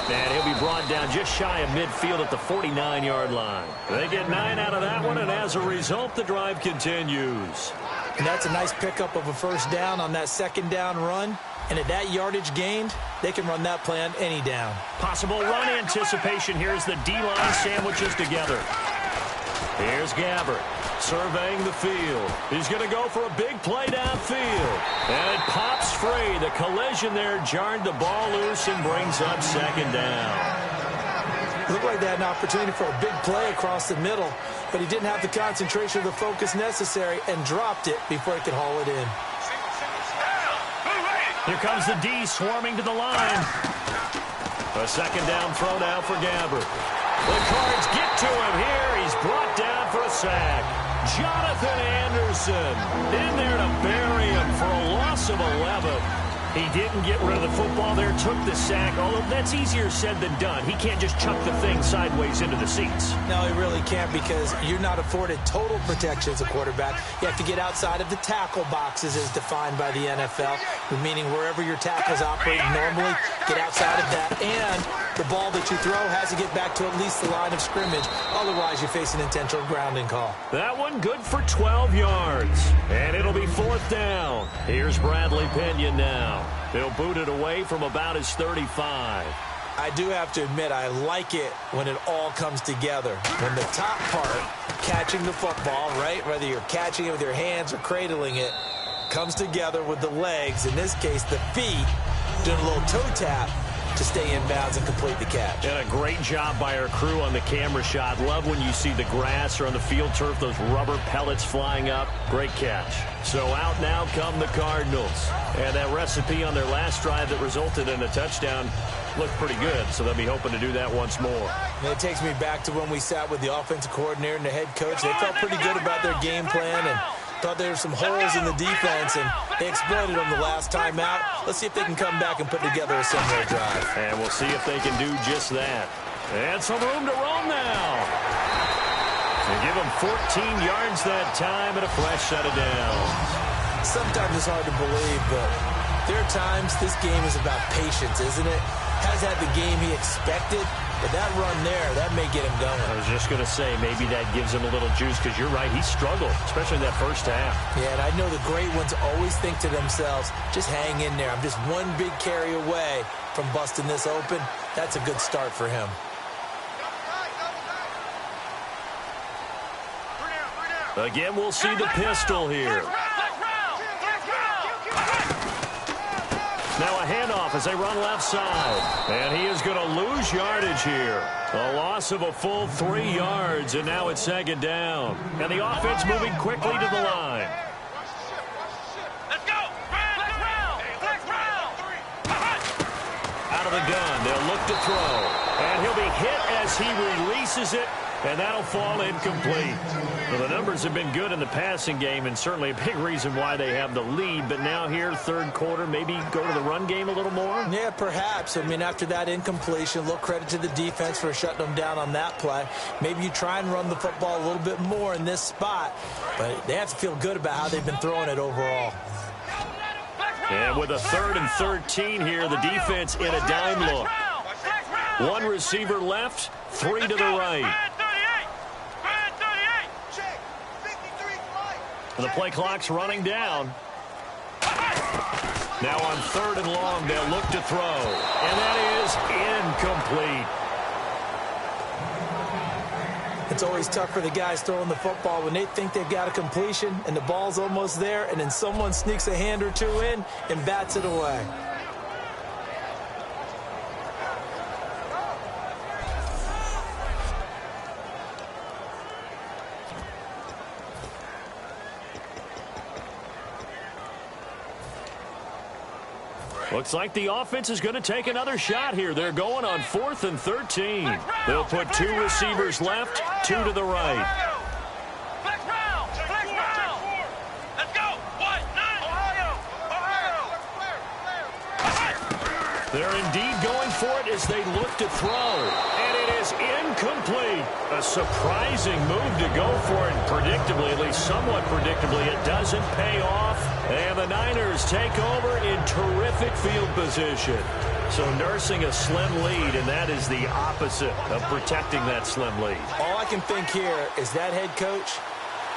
And he'll be brought down just shy of midfield at the 49-yard line. They get 9 out of that one, and as a result, the drive continues. And that's a nice pickup of a first down on that second down run. And at that yardage gained, they can run that play on any down. Possible run anticipation here as the D-line sandwiches together. Here's Gabbert surveying the field. He's going to go for a big play downfield. And it pops free. The collision there jarred the ball loose and brings up second down. It looked like they had an opportunity for a big play across the middle, but he didn't have the concentration or the focus necessary and dropped it before he could haul it in. Here comes the D swarming to the line. A second down throw now for Gabbert. The Cards get to him here. He's brought down for a sack. Jonathan Anderson in there to bury him for a loss of 11. He didn't get rid of the football there, took the sack, although that's easier said than done. He can't just chuck the thing sideways into the seats. No, he really can't, because you're not afforded total protection as a quarterback. You have to get outside of the tackle boxes as defined by the NFL, meaning wherever your tackles operate normally, get outside of that, and the ball that you throw has to get back to at least the line of scrimmage. Otherwise, you face an intentional grounding call. That one good for 12 yards, and it'll be 4th down. Here's Bradley Pinion now. They'll boot it away from about his 35. I do have to admit, I like it when it all comes together. When the top part, catching the football, right, whether you're catching it with your hands or cradling it, comes together with the legs, in this case the feet, doing a little toe tap to stay in bounds and complete the catch. And a great job by our crew on the camera shot. Love when you see the grass or on the field turf, those rubber pellets flying up. Great catch. So out now come the Cardinals. And that recipe on their last drive that resulted in a touchdown looked pretty good, so they'll be hoping to do that once more. And it takes me back to when we sat with the offensive coordinator and the head coach. They felt pretty good about their game plan and thought there were some holes in the defense, and they exploited them the last time out. Let's see if they can come back and put together a similar drive. And we'll see if they can do just that. And some room to roam now. They give them 14 yards that time and a fresh set of downs. Sometimes it's hard to believe, but there are times this game is about patience, isn't it? Has had the game he expected, but that run there, that may get him going. I was just going to say, maybe that gives him a little juice, because you're right, he struggled, especially in that first half. Yeah, and I know the great ones always think to themselves, just hang in there. I'm just one big carry away from busting this open. That's a good start for him. Again, we'll see the pistol here. Now a handoff as they run left side. And he is going to lose yardage here. A loss of a full 3 yards, and now it's 2nd down. And the offense moving quickly to the line. Let's go! Flex round! Out of the gun, they'll look to throw. And he'll be hit as he releases it, and that'll fall incomplete. Well, the numbers have been good in the passing game, and certainly a big reason why they have the lead. But now here, 3rd quarter, maybe go to the run game a little more? Yeah, perhaps. I mean, after that incompletion, a little credit to the defense for shutting them down on that play. Maybe you try and run the football a little bit more in this spot. But they have to feel good about how they've been throwing it overall. And with a 3rd and 13 here, the defense in a dime look. One receiver left, 3 to the right. The play clock's running down. Now on 3rd and long, they'll look to throw. And that is incomplete. It's always tough for the guys throwing the football when they think they've got a completion and the ball's almost there, and then someone sneaks a hand or two in and bats it away. Looks like the offense is going to take another shot here. They're going on 4th and 13. They'll put 2 receivers left, 2 to the right. Flex round! Let's go! Ohio! They're indeed going for it as they look to throw. And it is incomplete. A surprising move to go for it. Predictably, at least somewhat predictably, it doesn't pay off. And the Niners take over in terrific field position. So nursing a slim lead, and that is the opposite of protecting that slim lead. All I can think here is that head coach,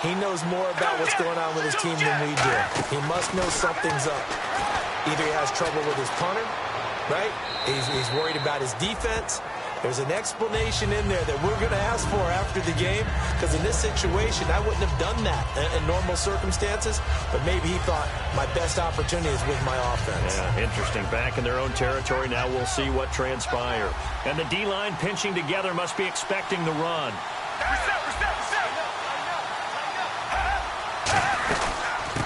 he knows more about what's going on with his team than we do. He must know something's up. Either he has trouble with his punter, right? He's worried about his defense. There's an explanation in there that we're going to ask for after the game, because in this situation, I wouldn't have done that in normal circumstances, but maybe he thought my best opportunity is with my offense. Yeah, interesting. Back in their own territory, now we'll see what transpires. And the D-line pinching together must be expecting the run.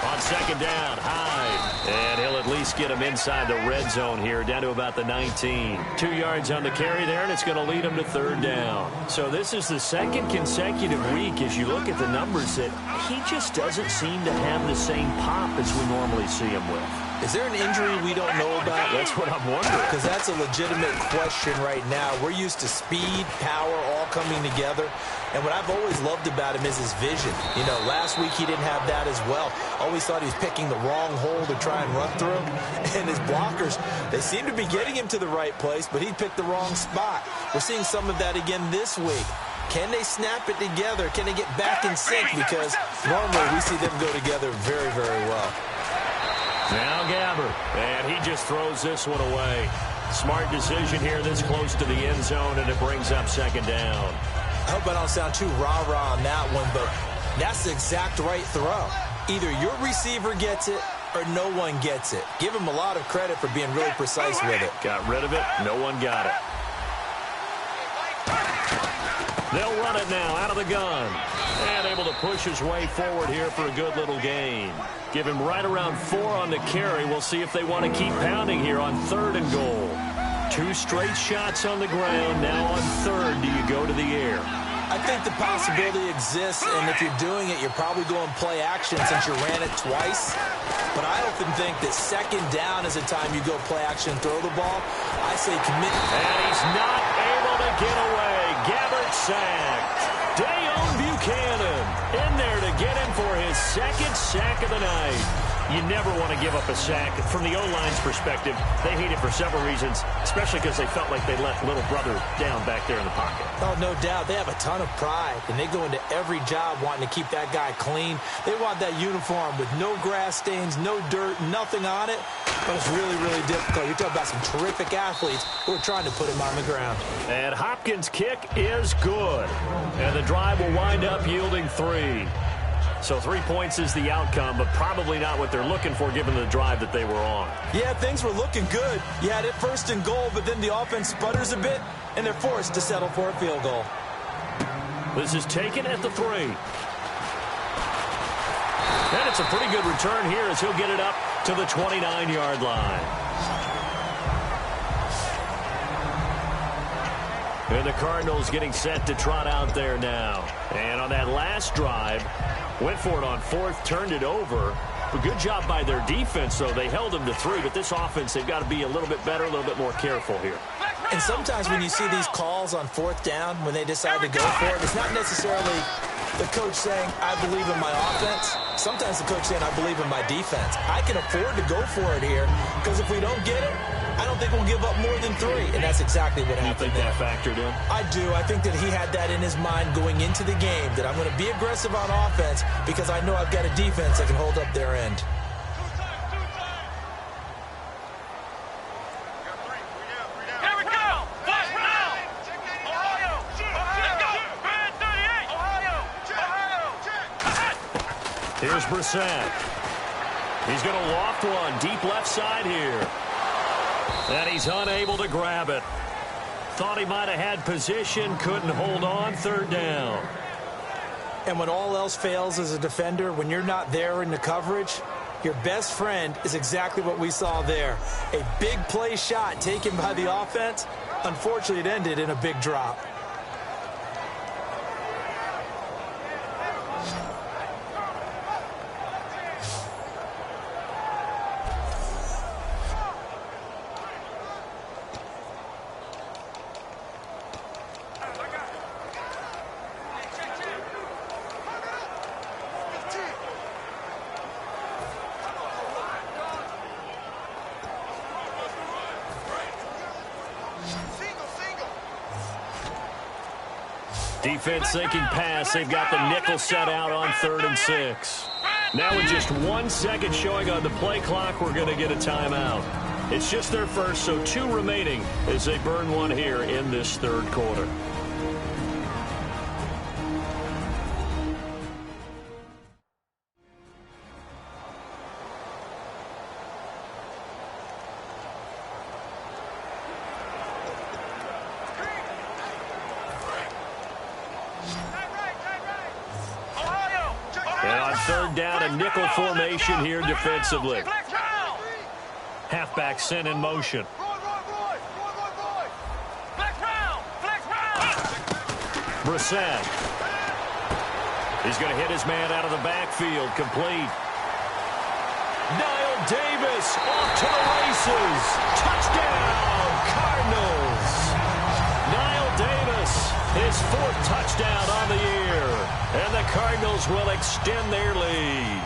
On 2nd down, Hyde. And he'll at least get him inside the red zone here, down to about the 19. 2 yards on the carry there, and it's going to lead him to 3rd down. So this is the 2nd consecutive week, as you look at the numbers, that he just doesn't seem to have the same pop as we normally see him with. Is there an injury we don't know about? That's what I'm wondering. Because that's a legitimate question right now. We're used to speed, power, all coming together. And what I've always loved about him is his vision. You know, last week he didn't have that as well. Always thought he was picking the wrong hole to try and run through. And his blockers, they seem to be getting him to the right place, but he picked the wrong spot. We're seeing some of that again this week. Can they snap it together? Can they get back in sync? Because normally we see them go together very, very well. Now Gabbert, and he just throws this one away. Smart decision here this close to the end zone, and it brings up second down. I hope I don't sound too rah-rah on that one, but that's the exact right throw. Either your receiver gets it or no one gets it. Give him a lot of credit for being really precise with it. Got rid of it. No one got it. They'll run it now out of the gun. And able to push his way forward here for a good little gain. Give him right around 4 on the carry. We'll see if they want to keep pounding here on 3rd and goal. 2 straight shots on the ground. Now on 3rd, do you go to the air? I think the possibility exists, and if you're doing it, you're probably going play action since you ran it twice. But I often think that 2nd down is the time you go play action and throw the ball. I say commit. And he's not able to get away. Gabbert sacked. Dayon Buchanan in there to get him for his 2nd sack of the night. You never want to give up a sack. From the O-line's perspective, they hate it for several reasons, especially because they felt like they let little brother down back there in the pocket. Oh, no doubt. They have a ton of pride, and they go into every job wanting to keep that guy clean. They want that uniform with no grass stains, no dirt, nothing on it. But it's really, really difficult. You're talking about some terrific athletes who are trying to put him on the ground. And Hopkins' kick is good. And the drive will wind up yielding 3. So 3 points is the outcome, but probably not what they're looking for given the drive that they were on. Yeah, things were looking good. You had it 1st and goal, but then the offense sputters a bit, and they're forced to settle for a field goal. This is taken at the 3. And it's a pretty good return here as he'll get it up to the 29-yard line. And the Cardinals getting set to trot out there now. And on that last drive, went for it on 4th, turned it over. A good job by their defense, though. They held them to 3, but this offense, they've got to be a little bit better, a little bit more careful here. And sometimes when you see these calls on 4th down, when they decide to go for it, it's not necessarily the coach saying, I believe in my offense. Sometimes the coach saying, I believe in my defense. I can afford to go for it here, because if we don't get it, I don't think we'll give up more than 3, and that's exactly what happened. You think that factored in? I do. I think that he had that in his mind going into the game, that I'm going to be aggressive on offense because I know I've got a defense that can hold up their end. Here we go! Flash round! Ohio! Let's go! Red 38! Ohio! Here's Brissett. He's going to loft one deep left side here. And he's unable to grab it. Thought he might have had position, couldn't hold on, 3rd down. And when all else fails as a defender, when you're not there in the coverage, your best friend is exactly what we saw there. A big play shot taken by the offense. Unfortunately, it ended in a big drop. Defense thinking pass. They've got the nickel set out on 3rd and 6. Now with just 1 second showing on the play clock, we're going to get a timeout. It's just their first, so 2 remaining as they burn one here in this 3rd quarter. And on 3rd down, a nickel formation here defensively. Halfback sent in motion. Brissett. He's going to hit his man out of the backfield. Complete. Dialed Davis off to the races. Touchdown, Cardinals. Niall Davis, his 4th touchdown on the year. And the Cardinals will extend their lead.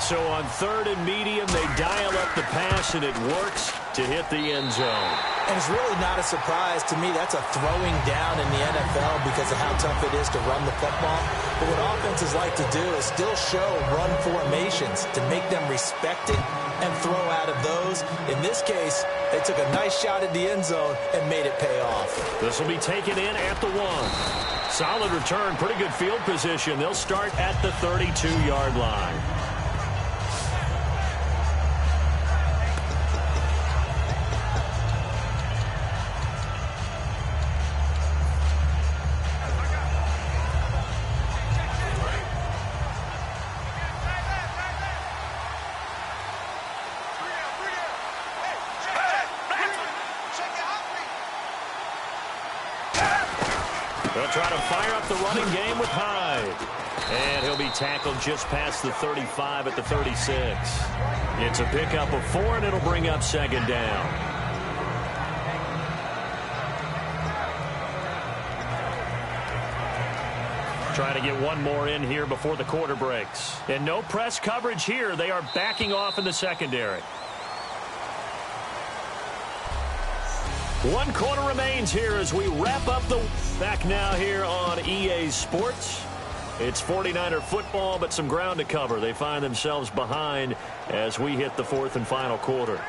So on 3rd and medium, they dial up the pass, and it works to hit the end zone. And it's really not a surprise to me. That's a throwing down in the NFL because of how tough it is to run the football. But what offenses like to do is still show run formations to make them respect it and throw out of those. In this case, they took a nice shot at the end zone and made it pay off. This will be taken in at the 1. Solid return, pretty good field position. They'll start at the 32-yard line. They'll try to fire up the running game with Hyde. And he'll be tackled just past the 35 at the 36. It's a pickup of 4, and it'll bring up 2nd down. Trying to get one more in here before the quarter breaks. And no press coverage here. They are backing off in the secondary. 1 quarter remains here as we wrap up the back now here on EA Sports. It's 49er football, but some ground to cover. They find themselves behind as we hit the 4th and final quarter.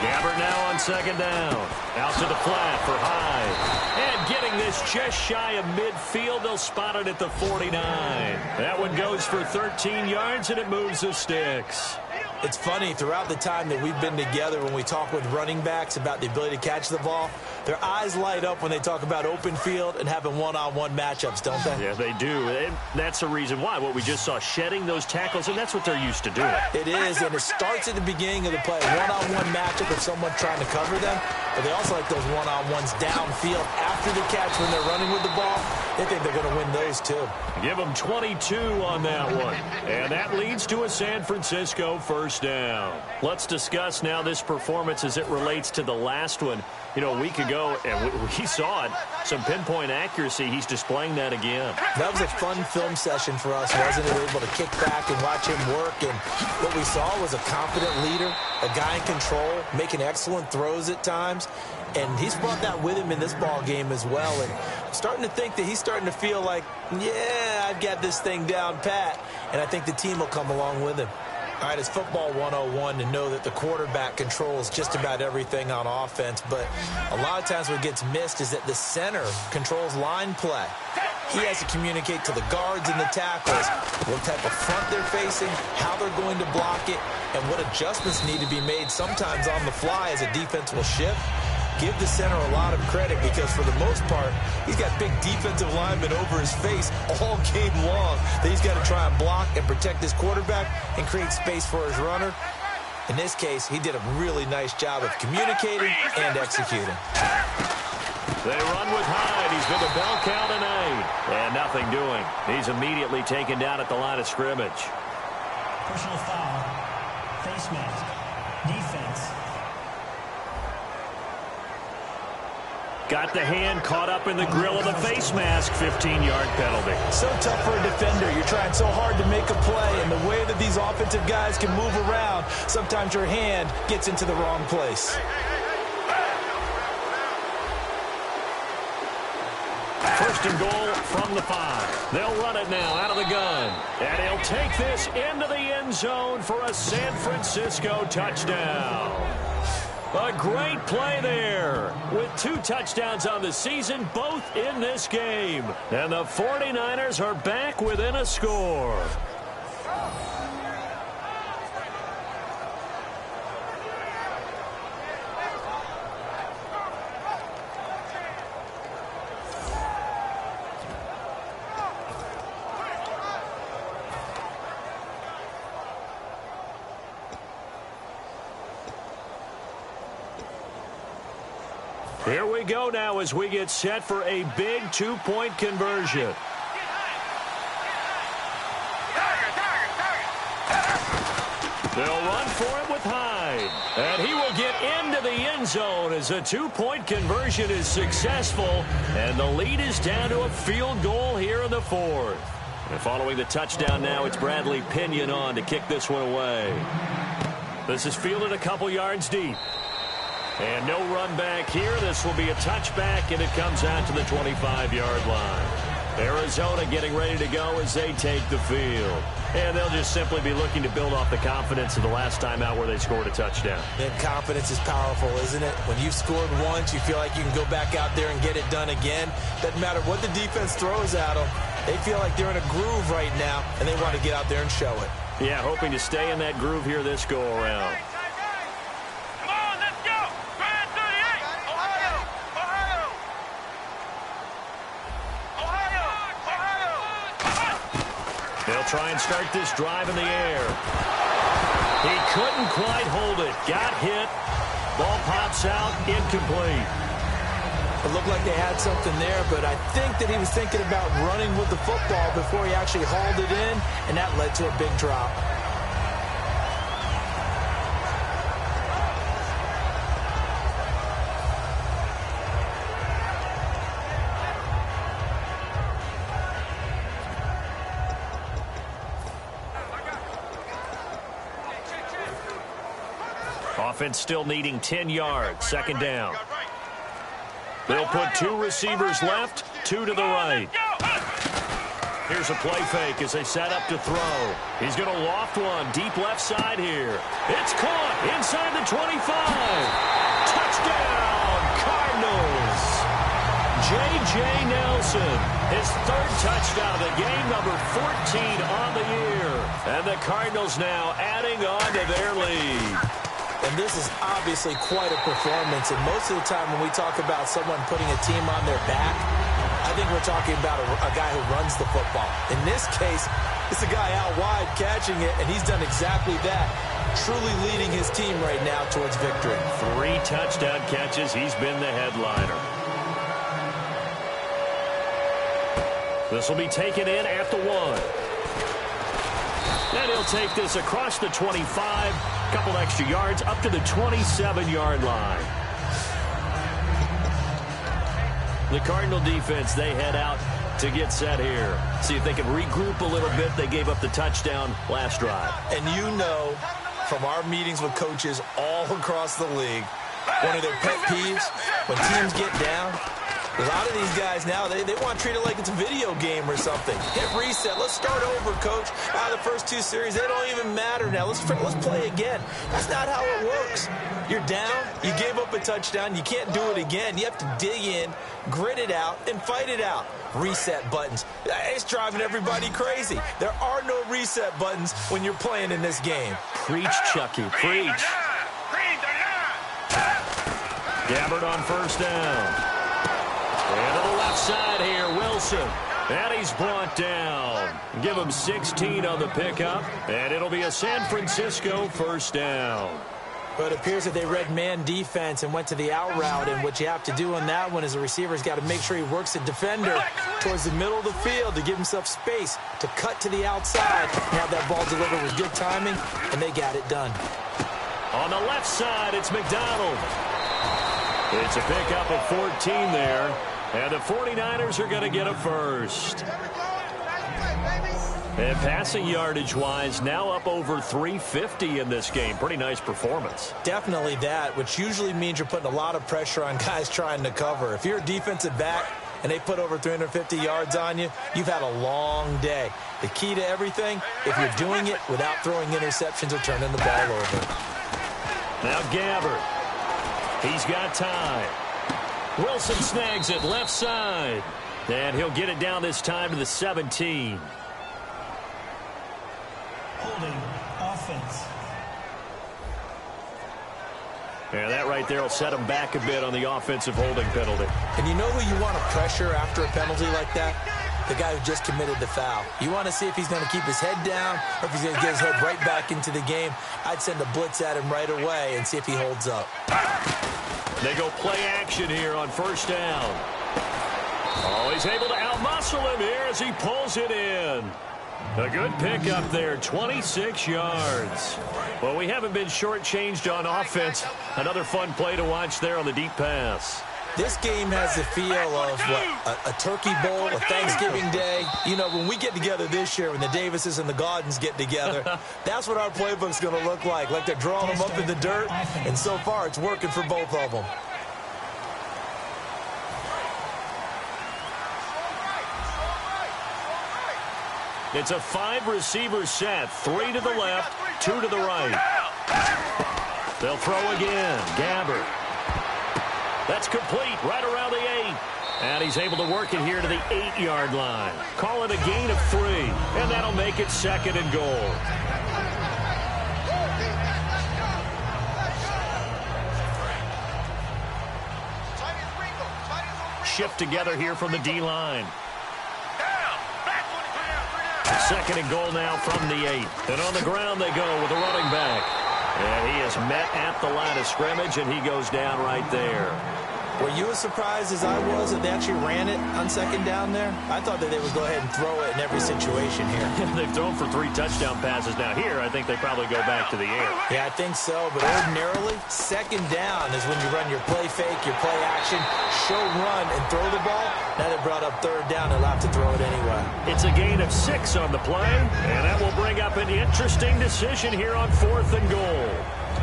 Gabbert now on 2nd down. Out to the flat for Hyde. And getting this just shy of midfield. They'll spot it at the 49. That one goes for 13 yards, and it moves the sticks. It's funny, throughout the time that we've been together, when we talk with running backs about the ability to catch the ball, their eyes light up when they talk about open field and having one-on-one matchups, don't they? Yeah, they do. And that's the reason why. What we just saw, shedding those tackles, and that's what they're used to doing. It is, and it starts at the beginning of the play. One-on-one matchup with someone trying to cover them, but they also like those one-on-ones downfield after the catch when they're running with the ball. They think they're going to win those, too. Give them 22 on that one. And that leads to a San Francisco first down. Let's discuss now this performance as it relates to the last one. You know, a week ago, and we saw it, some pinpoint accuracy. He's displaying that again. That was a fun film session for us, wasn't it? We were able to kick back and watch him work, and what we saw was a confident leader, a guy in control, making excellent throws at times, and he's brought that with him in this ball game as well, and I'm starting to think that he's starting to feel like, yeah, I've got this thing down pat, and I think the team will come along with him. All right, it's football 101 to know that the quarterback controls just about everything on offense, but a lot of times what gets missed is that the center controls line play. He has to communicate to the guards and the tackles what type of front they're facing, how they're going to block it, and what adjustments need to be made sometimes on the fly as a defense will shift. Give the center a lot of credit because for the most part, he's got big defensive linemen over his face all game long that he's got to try and block and protect his quarterback and create space for his runner. In this case, he did a really nice job of communicating and executing. They run with Hyde. He's been a bell count and 8. And nothing doing. He's immediately taken down at the line of scrimmage. Personal foul. Face mask. Defense. Got the hand caught up in the grill of the face mask. 15-yard penalty. So tough for a defender. You're trying so hard to make a play, and the way that these offensive guys can move around, sometimes your hand gets into the wrong place. First and goal from the 5. They'll run it now out of the gun. And he'll take this into the end zone for a San Francisco touchdown. A great play there with 2 touchdowns on the season, both in this game. And the 49ers are back within a score. Here we go now as we get set for a big two-point conversion. They'll run for it with Hyde. And he will get into the end zone as a two-point conversion is successful. And the lead is down to a field goal here in the fourth. And following the touchdown now, it's Bradley Pinion on to kick this one away. This is fielded a couple yards deep. And no run back here. This will be a touchback, and it comes out to the 25-yard line. Arizona getting ready to go as they take the field. And they'll just simply be looking to build off the confidence of the last time out where they scored a touchdown. And confidence is powerful, isn't it? When you've scored once, you feel like you can go back out there and get it done again. Doesn't matter what the defense throws at them. They feel like they're in a groove right now, and they want to get out there and show it. Yeah, hoping to stay in that groove here this go-around. They'll try and start this drive in the air. He couldn't quite hold it. Got hit. Ball pops out. Incomplete. It looked like they had something there, but I think that he was thinking about running with the football before he actually hauled it in, and that led to a big drop. Offense still needing 10 yards. Second down. They'll put two receivers left, two to the right. Here's a play fake as they set up to throw. He's going to loft one deep left side here. It's caught inside the 25. Touchdown, Cardinals. J.J. Nelson, his third touchdown of the game, number 14 on the year. And the Cardinals now adding on to their lead. And this is obviously quite a performance. And most of the time when we talk about someone putting a team on their back, I think we're talking about a guy who runs the football. In this case, it's a guy out wide catching it, and he's done exactly that, truly leading his team right now towards victory. 3 touchdown catches. He's been the headliner. This will be taken in at the 1. And he'll take this across the 25, couple extra yards up to the 27-yard line. The Cardinal defense, they head out to get set here. See if they can regroup a little bit. They gave up the touchdown last drive. And you know from our meetings with coaches all across the league, one of their pet peeves, when teams get down, a lot of these guys now, they want to treat it like it's a video game or something. Hit reset. Let's start over, coach. The first 2 series, they don't even matter now. Let's play again. That's not how it works. You're down. You gave up a touchdown. You can't do it again. You have to dig in, grit it out, and fight it out. Reset buttons. It's driving everybody crazy. There are no reset buttons when you're playing in this game. Preach, Chucky. Preach. Gabbard on first down. And to the left side here, Wilson. And he's brought down. Give him 16 on the pickup. And it'll be a San Francisco first down. But it appears that they read man defense and went to the out route. And what you have to do on that one is the receiver's got to make sure he works the defender towards the middle of the field to give himself space to cut to the outside and have that ball delivered with good timing, and they got it done. On the left side, it's McDonald. It's a pickup of 14 there. And the 49ers are going to get a first. And passing yardage-wise, now up over 350 in this game. Pretty nice performance. Definitely that, which usually means you're putting a lot of pressure on guys trying to cover. If you're a defensive back and they put over 350 yards on you, you've had a long day. The key to everything, if you're doing it without throwing interceptions or turning the ball over. Now Gabbard. He's got time. Wilson snags it left side. And he'll get it down this time to the 17. Holding offense. Yeah, that right there will set him back a bit on the offensive holding penalty. And you know who you want to pressure after a penalty like that? the guy who just committed the foul. You want to see if he's going to keep his head down or if he's going to get his head right back into the game. I'd send a blitz at him right away and see if he holds up. They go play action here on first down. Oh, he's able to outmuscle him here as he pulls it in. A good pickup there, 26 yards. Well, we haven't been shortchanged on offense. Another fun play to watch there on the deep pass. This game has the feel of a turkey bowl, a Thanksgiving day. You know, when we get together this year, when the Davises and the Gaudens get together, that's what our playbook's going to look like. Like they're drawing them up in the dirt, and so far it's working for both of them. It's a 5-receiver set, 3 to the left, 2 to the right. They'll throw again. Gabbert. That's complete right around the 8. And he's able to work it here to the 8-yard line. Call it a gain of 3, and that'll make it 2nd and goal. Shift together here from the D-line. 2nd and goal now from the 8. And on the ground they go with a running back. And he is met at the line of scrimmage, and he goes down right there. Were you as surprised as I was that they actually ran it on 2nd down there? I thought that they would go ahead and throw it in every situation here. They've thrown for 3 touchdown passes. Now here, I think they probably go back to the air. Yeah, I think so. But ordinarily, 2nd down is when you run your play fake, your play action, show run, and throw the ball. Now they brought up 3rd down. They'll have to throw it anyway. It's a gain of 6 on the play, and that will bring up an interesting decision here on 4th and goal.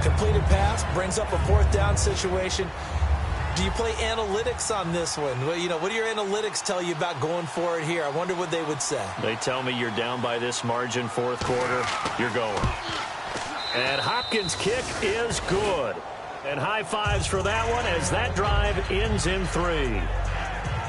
Completed pass brings up a 4th down situation. Do you play analytics on this one? Well, you know, what do your analytics tell you about going for it here? I wonder what they would say. They tell me you're down by this margin, 4th quarter, you're going. And Hopkins' kick is good. And high fives for that one as that drive ends in 3.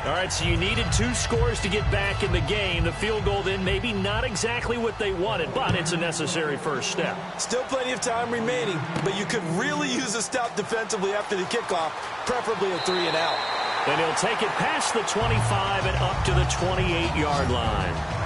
All right, so you needed 2 scores to get back in the game. The field goal then maybe not exactly what they wanted, but it's a necessary first step. Still plenty of time remaining, but you could really use a stop defensively after the kickoff, preferably a 3-and-out. And he'll take it past the 25 and up to the 28-yard line.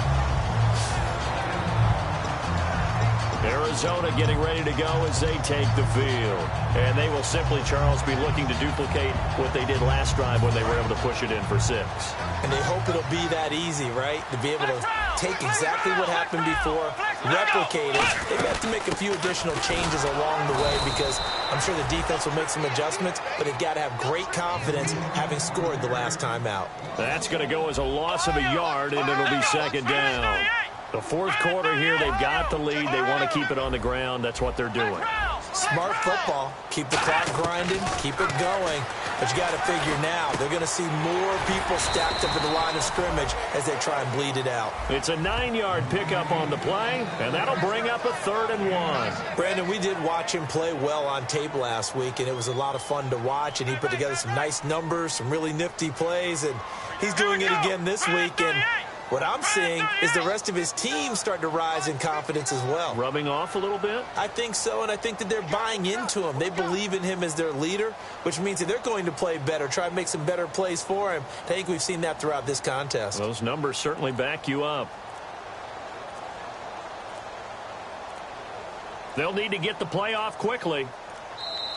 Arizona getting ready to go as they take the field. And they will simply, Charles, be looking to duplicate what they did last drive when they were able to push it in for 6. And they hope it'll be that easy, right? To be able to take exactly what happened before, replicate it. They have to make a few additional changes along the way because I'm sure the defense will make some adjustments, but they've got to have great confidence having scored the last time out. That's going to go as a loss of a yard, and it'll be 2nd down. The 4th quarter here, they've got the lead. They want to keep it on the ground. That's what they're doing. Smart football. Keep the clock grinding. Keep it going. But you got to figure now, they're going to see more people stacked up at the line of scrimmage as they try and bleed it out. It's a 9-yard pickup on the play, and that'll bring up a 3rd and 1. Brandon, we did watch him play well on tape last week, and it was a lot of fun to watch, and he put together some nice numbers, some really nifty plays, and he's doing it again this week, and what I'm seeing is the rest of his team starting to rise in confidence as well. Rubbing off a little bit? I think so, and I think that they're buying into him. They believe in him as their leader, which means that they're going to play better, try to make some better plays for him. I think we've seen that throughout this contest. Those numbers certainly back you up. They'll need to get the play off quickly.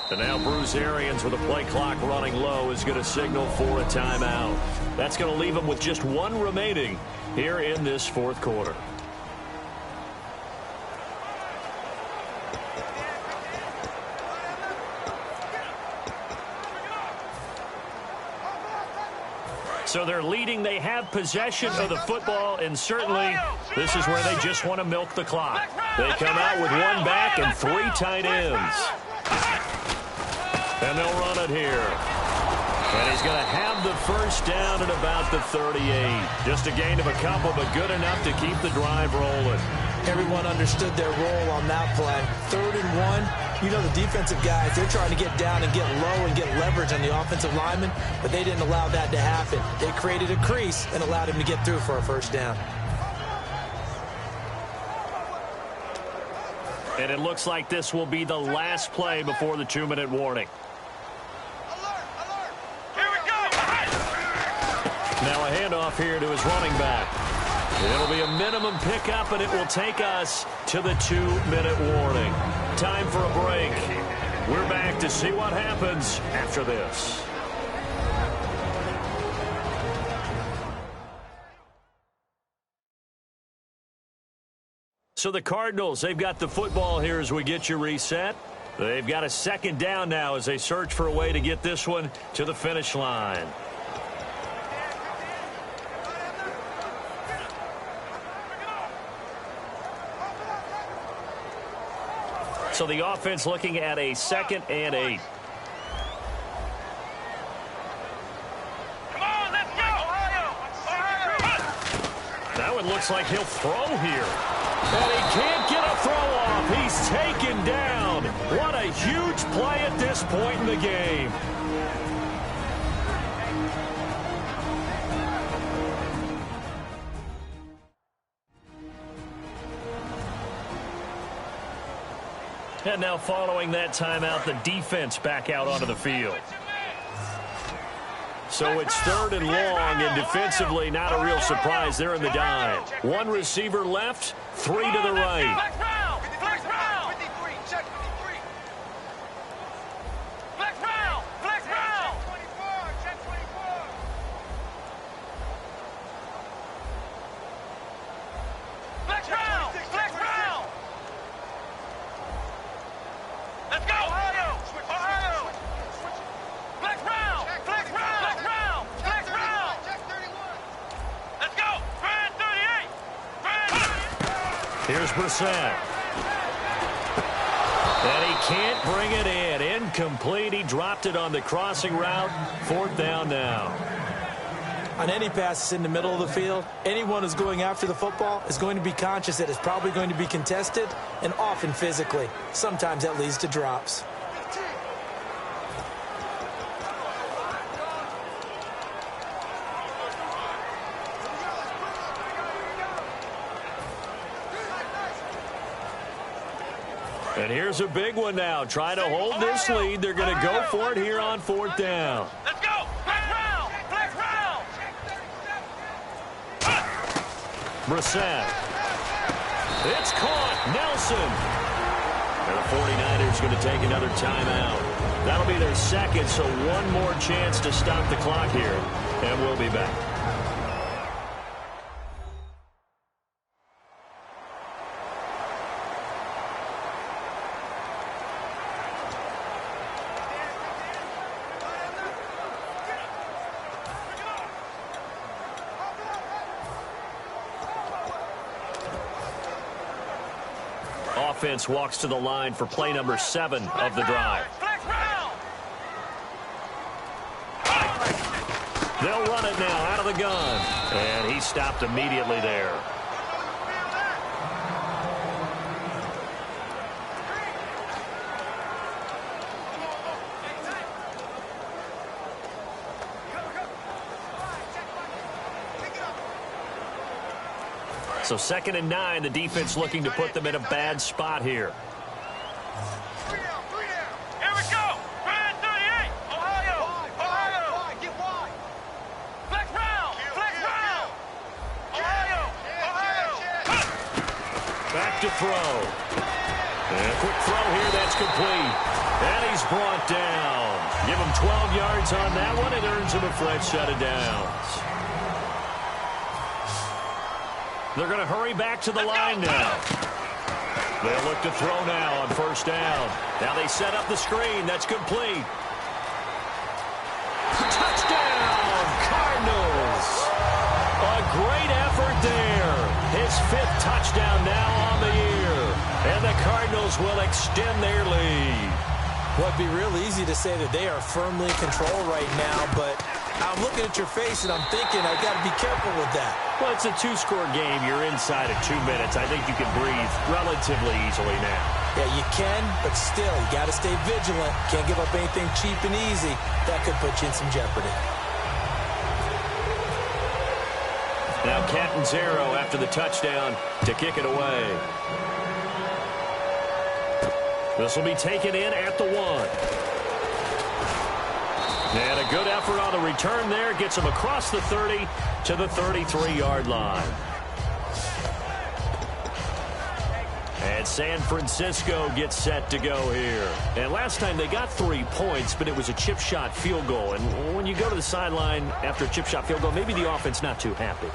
And now Bruce Arians with a play clock running low is going to signal for a timeout. That's going to leave him with just 1 remaining here in this 4th quarter. So they're leading. They have possession of the football, and certainly this is where they just want to milk the clock. They come out with 1 back and 3 tight ends. And they'll run it here. And he's going to have the first down at about the 38. Just a gain of a couple, but good enough to keep the drive rolling. Everyone understood their role on that play. 3rd and 1. You know, the defensive guys, they're trying to get down and get low and get leverage on the offensive lineman, but they didn't allow that to happen. They created a crease and allowed him to get through for a first down. And it looks like this will be the last play before the 2-minute warning. Now a handoff here to his running back. It'll be a minimum pickup, and it will take us to the 2-minute warning. Time for a break. We're back to see what happens after this. So the Cardinals, they've got the football here as we get you reset. They've got a second down now as they search for a way to get this one to the finish line. So the offense looking at a 2nd and 8. Come on, let's go! Ohio! That one looks like he'll throw here. And he can't get a throw off. He's taken down. What a huge play at this point in the game. And now following that timeout, the defense back out onto the field. So it's 3rd and long, and defensively not a real surprise. They're in the dime. 1 receiver left, 3 to the right. Here's Brissett. And he can't bring it in. Incomplete. He dropped it on the crossing route. 4th down now. On any passes in the middle of the field, anyone who's going after the football is going to be conscious that it's probably going to be contested, and often physically. Sometimes that leads to drops. And here's a big one now. Trying to hold this lead. They're going to go for it here on 4th down. Let's go! Flex round! Flex round! Brissett. It's caught. Nelson. And the 49ers going to take another timeout. That'll be their 2nd, so 1 more chance to stop the clock here. And we'll be back. Offense walks to the line for play number 7 of the drive. They'll run it now out of the gun. And he stopped immediately there. So 2nd and 9, the defense looking to put them in a bad spot here. Here we go! Brand 38! Ohio! Ohio! Get wide! Flex round! Flex round! Ohio! Ohio! Back to throw. And a quick throw here, that's complete. And he's brought down. Give him 12 yards on that one. It earns him a fresh set of downs. They're going to hurry back to the line now. They'll look to throw now on 1st down. Now they set up the screen. That's complete. Touchdown, Cardinals. A great effort there. His 5th touchdown now on the year. And the Cardinals will extend their lead. Well, it'd be real easy to say that they are firmly in control right now, but I'm looking at your face and I'm thinking I've got to be careful with that. Well, it's a 2-score game. You're inside of 2 minutes. I think you can breathe relatively easily now. Yeah, you can, but still, you got to stay vigilant. Can't give up anything cheap and easy. That could put you in some jeopardy. Now Catanzaro after the touchdown to kick it away. This will be taken in at the 1. And a good effort on the return there. Gets him across the 30 to the 33-yard line. And San Francisco gets set to go here. And last time they got 3 points, but it was a chip shot field goal. And when you go to the sideline after a chip shot field goal, maybe the offense not too happy.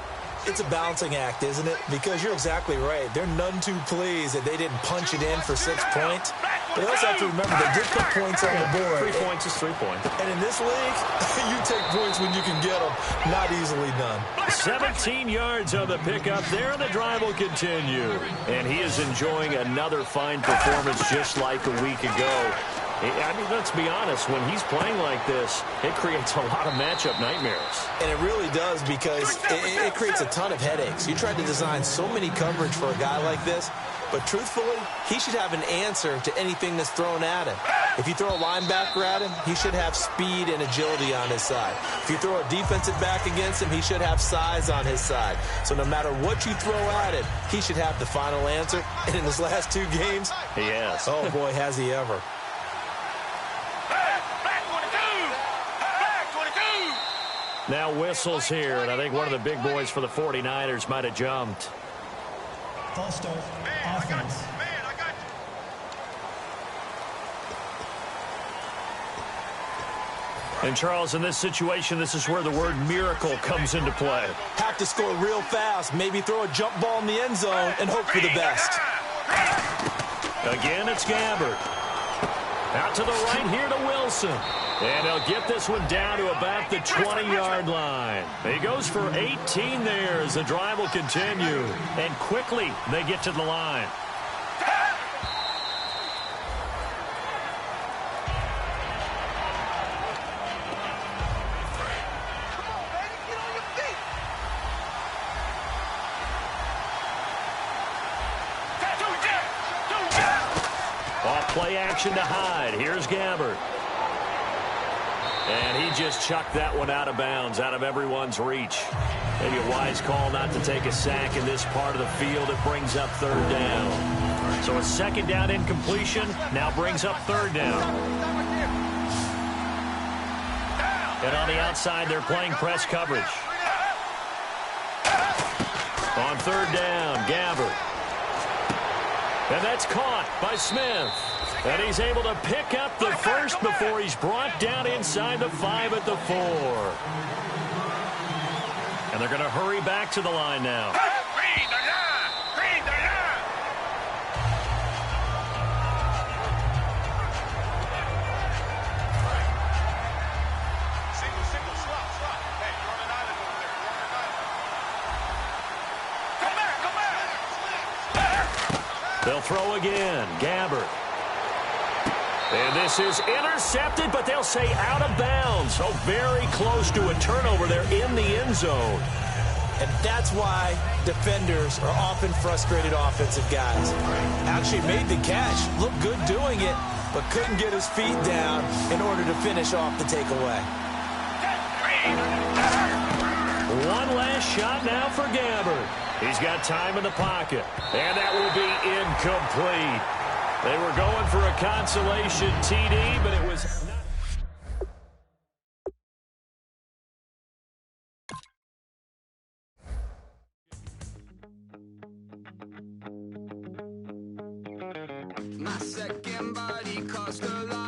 It's a balancing act, isn't it? Because you're exactly right. They're none too pleased that they didn't punch it in for 6 points. But they also have to remember they did put points on the board. 3 points is 3 points. And in this league, you take points when you can get them. Not easily done. 17 yards on the pickup there, and the drive will continue. And he is enjoying another fine performance just like a week ago. I mean, let's be honest, when he's playing like this, it creates a lot of matchup nightmares. And it really does, because it creates a ton of headaches. You tried to design so many coverage for a guy like this, but truthfully, he should have an answer to anything that's thrown at him. If you throw a linebacker at him, he should have speed and agility on his side. If you throw a defensive back against him, he should have size on his side. So no matter what you throw at him, he should have the final answer. And in his last 2 games, he has. Oh, boy, has he ever. Now whistles here, and I think one of the big boys for the 49ers might have jumped. False start, offense. And, Charles, in this situation, this is where the word miracle comes into play. Have to score real fast, maybe throw a jump ball in the end zone and hope for the best. Again, it's Gabbert. Out to the right here to Wilson. And he'll get this one down to about the 20-yard line. He goes for 18 there as the drive will continue. And quickly they get to the line. Off play action to Hyde. Here's Gabbert. And he just chucked that one out of bounds, out of everyone's reach. Maybe a wise call not to take a sack in this part of the field. It brings up 3rd down. So a 2nd down incompletion now brings up 3rd down. And on the outside, they're playing press coverage. On 3rd down, Gabbert. And that's caught by Smith. And he's able to pick up the first before he's brought down inside the 5 at the 4. And they're going to hurry back to the line now. Read the line! Read the line! Single, slot. Hey, you're on an island over there. You're on an island. Come back! They'll throw again. Gabbert. And this is intercepted, but they'll say out of bounds. So very close to a turnover there in the end zone. And that's why defenders are often frustrated offensive guys. Actually made the catch, looked good doing it, but couldn't get his feet down in order to finish off the takeaway. One last shot now for Gabbert. He's got time in the pocket. And that will be incomplete. They were going for a consolation TD, but it was my second body cost a lot.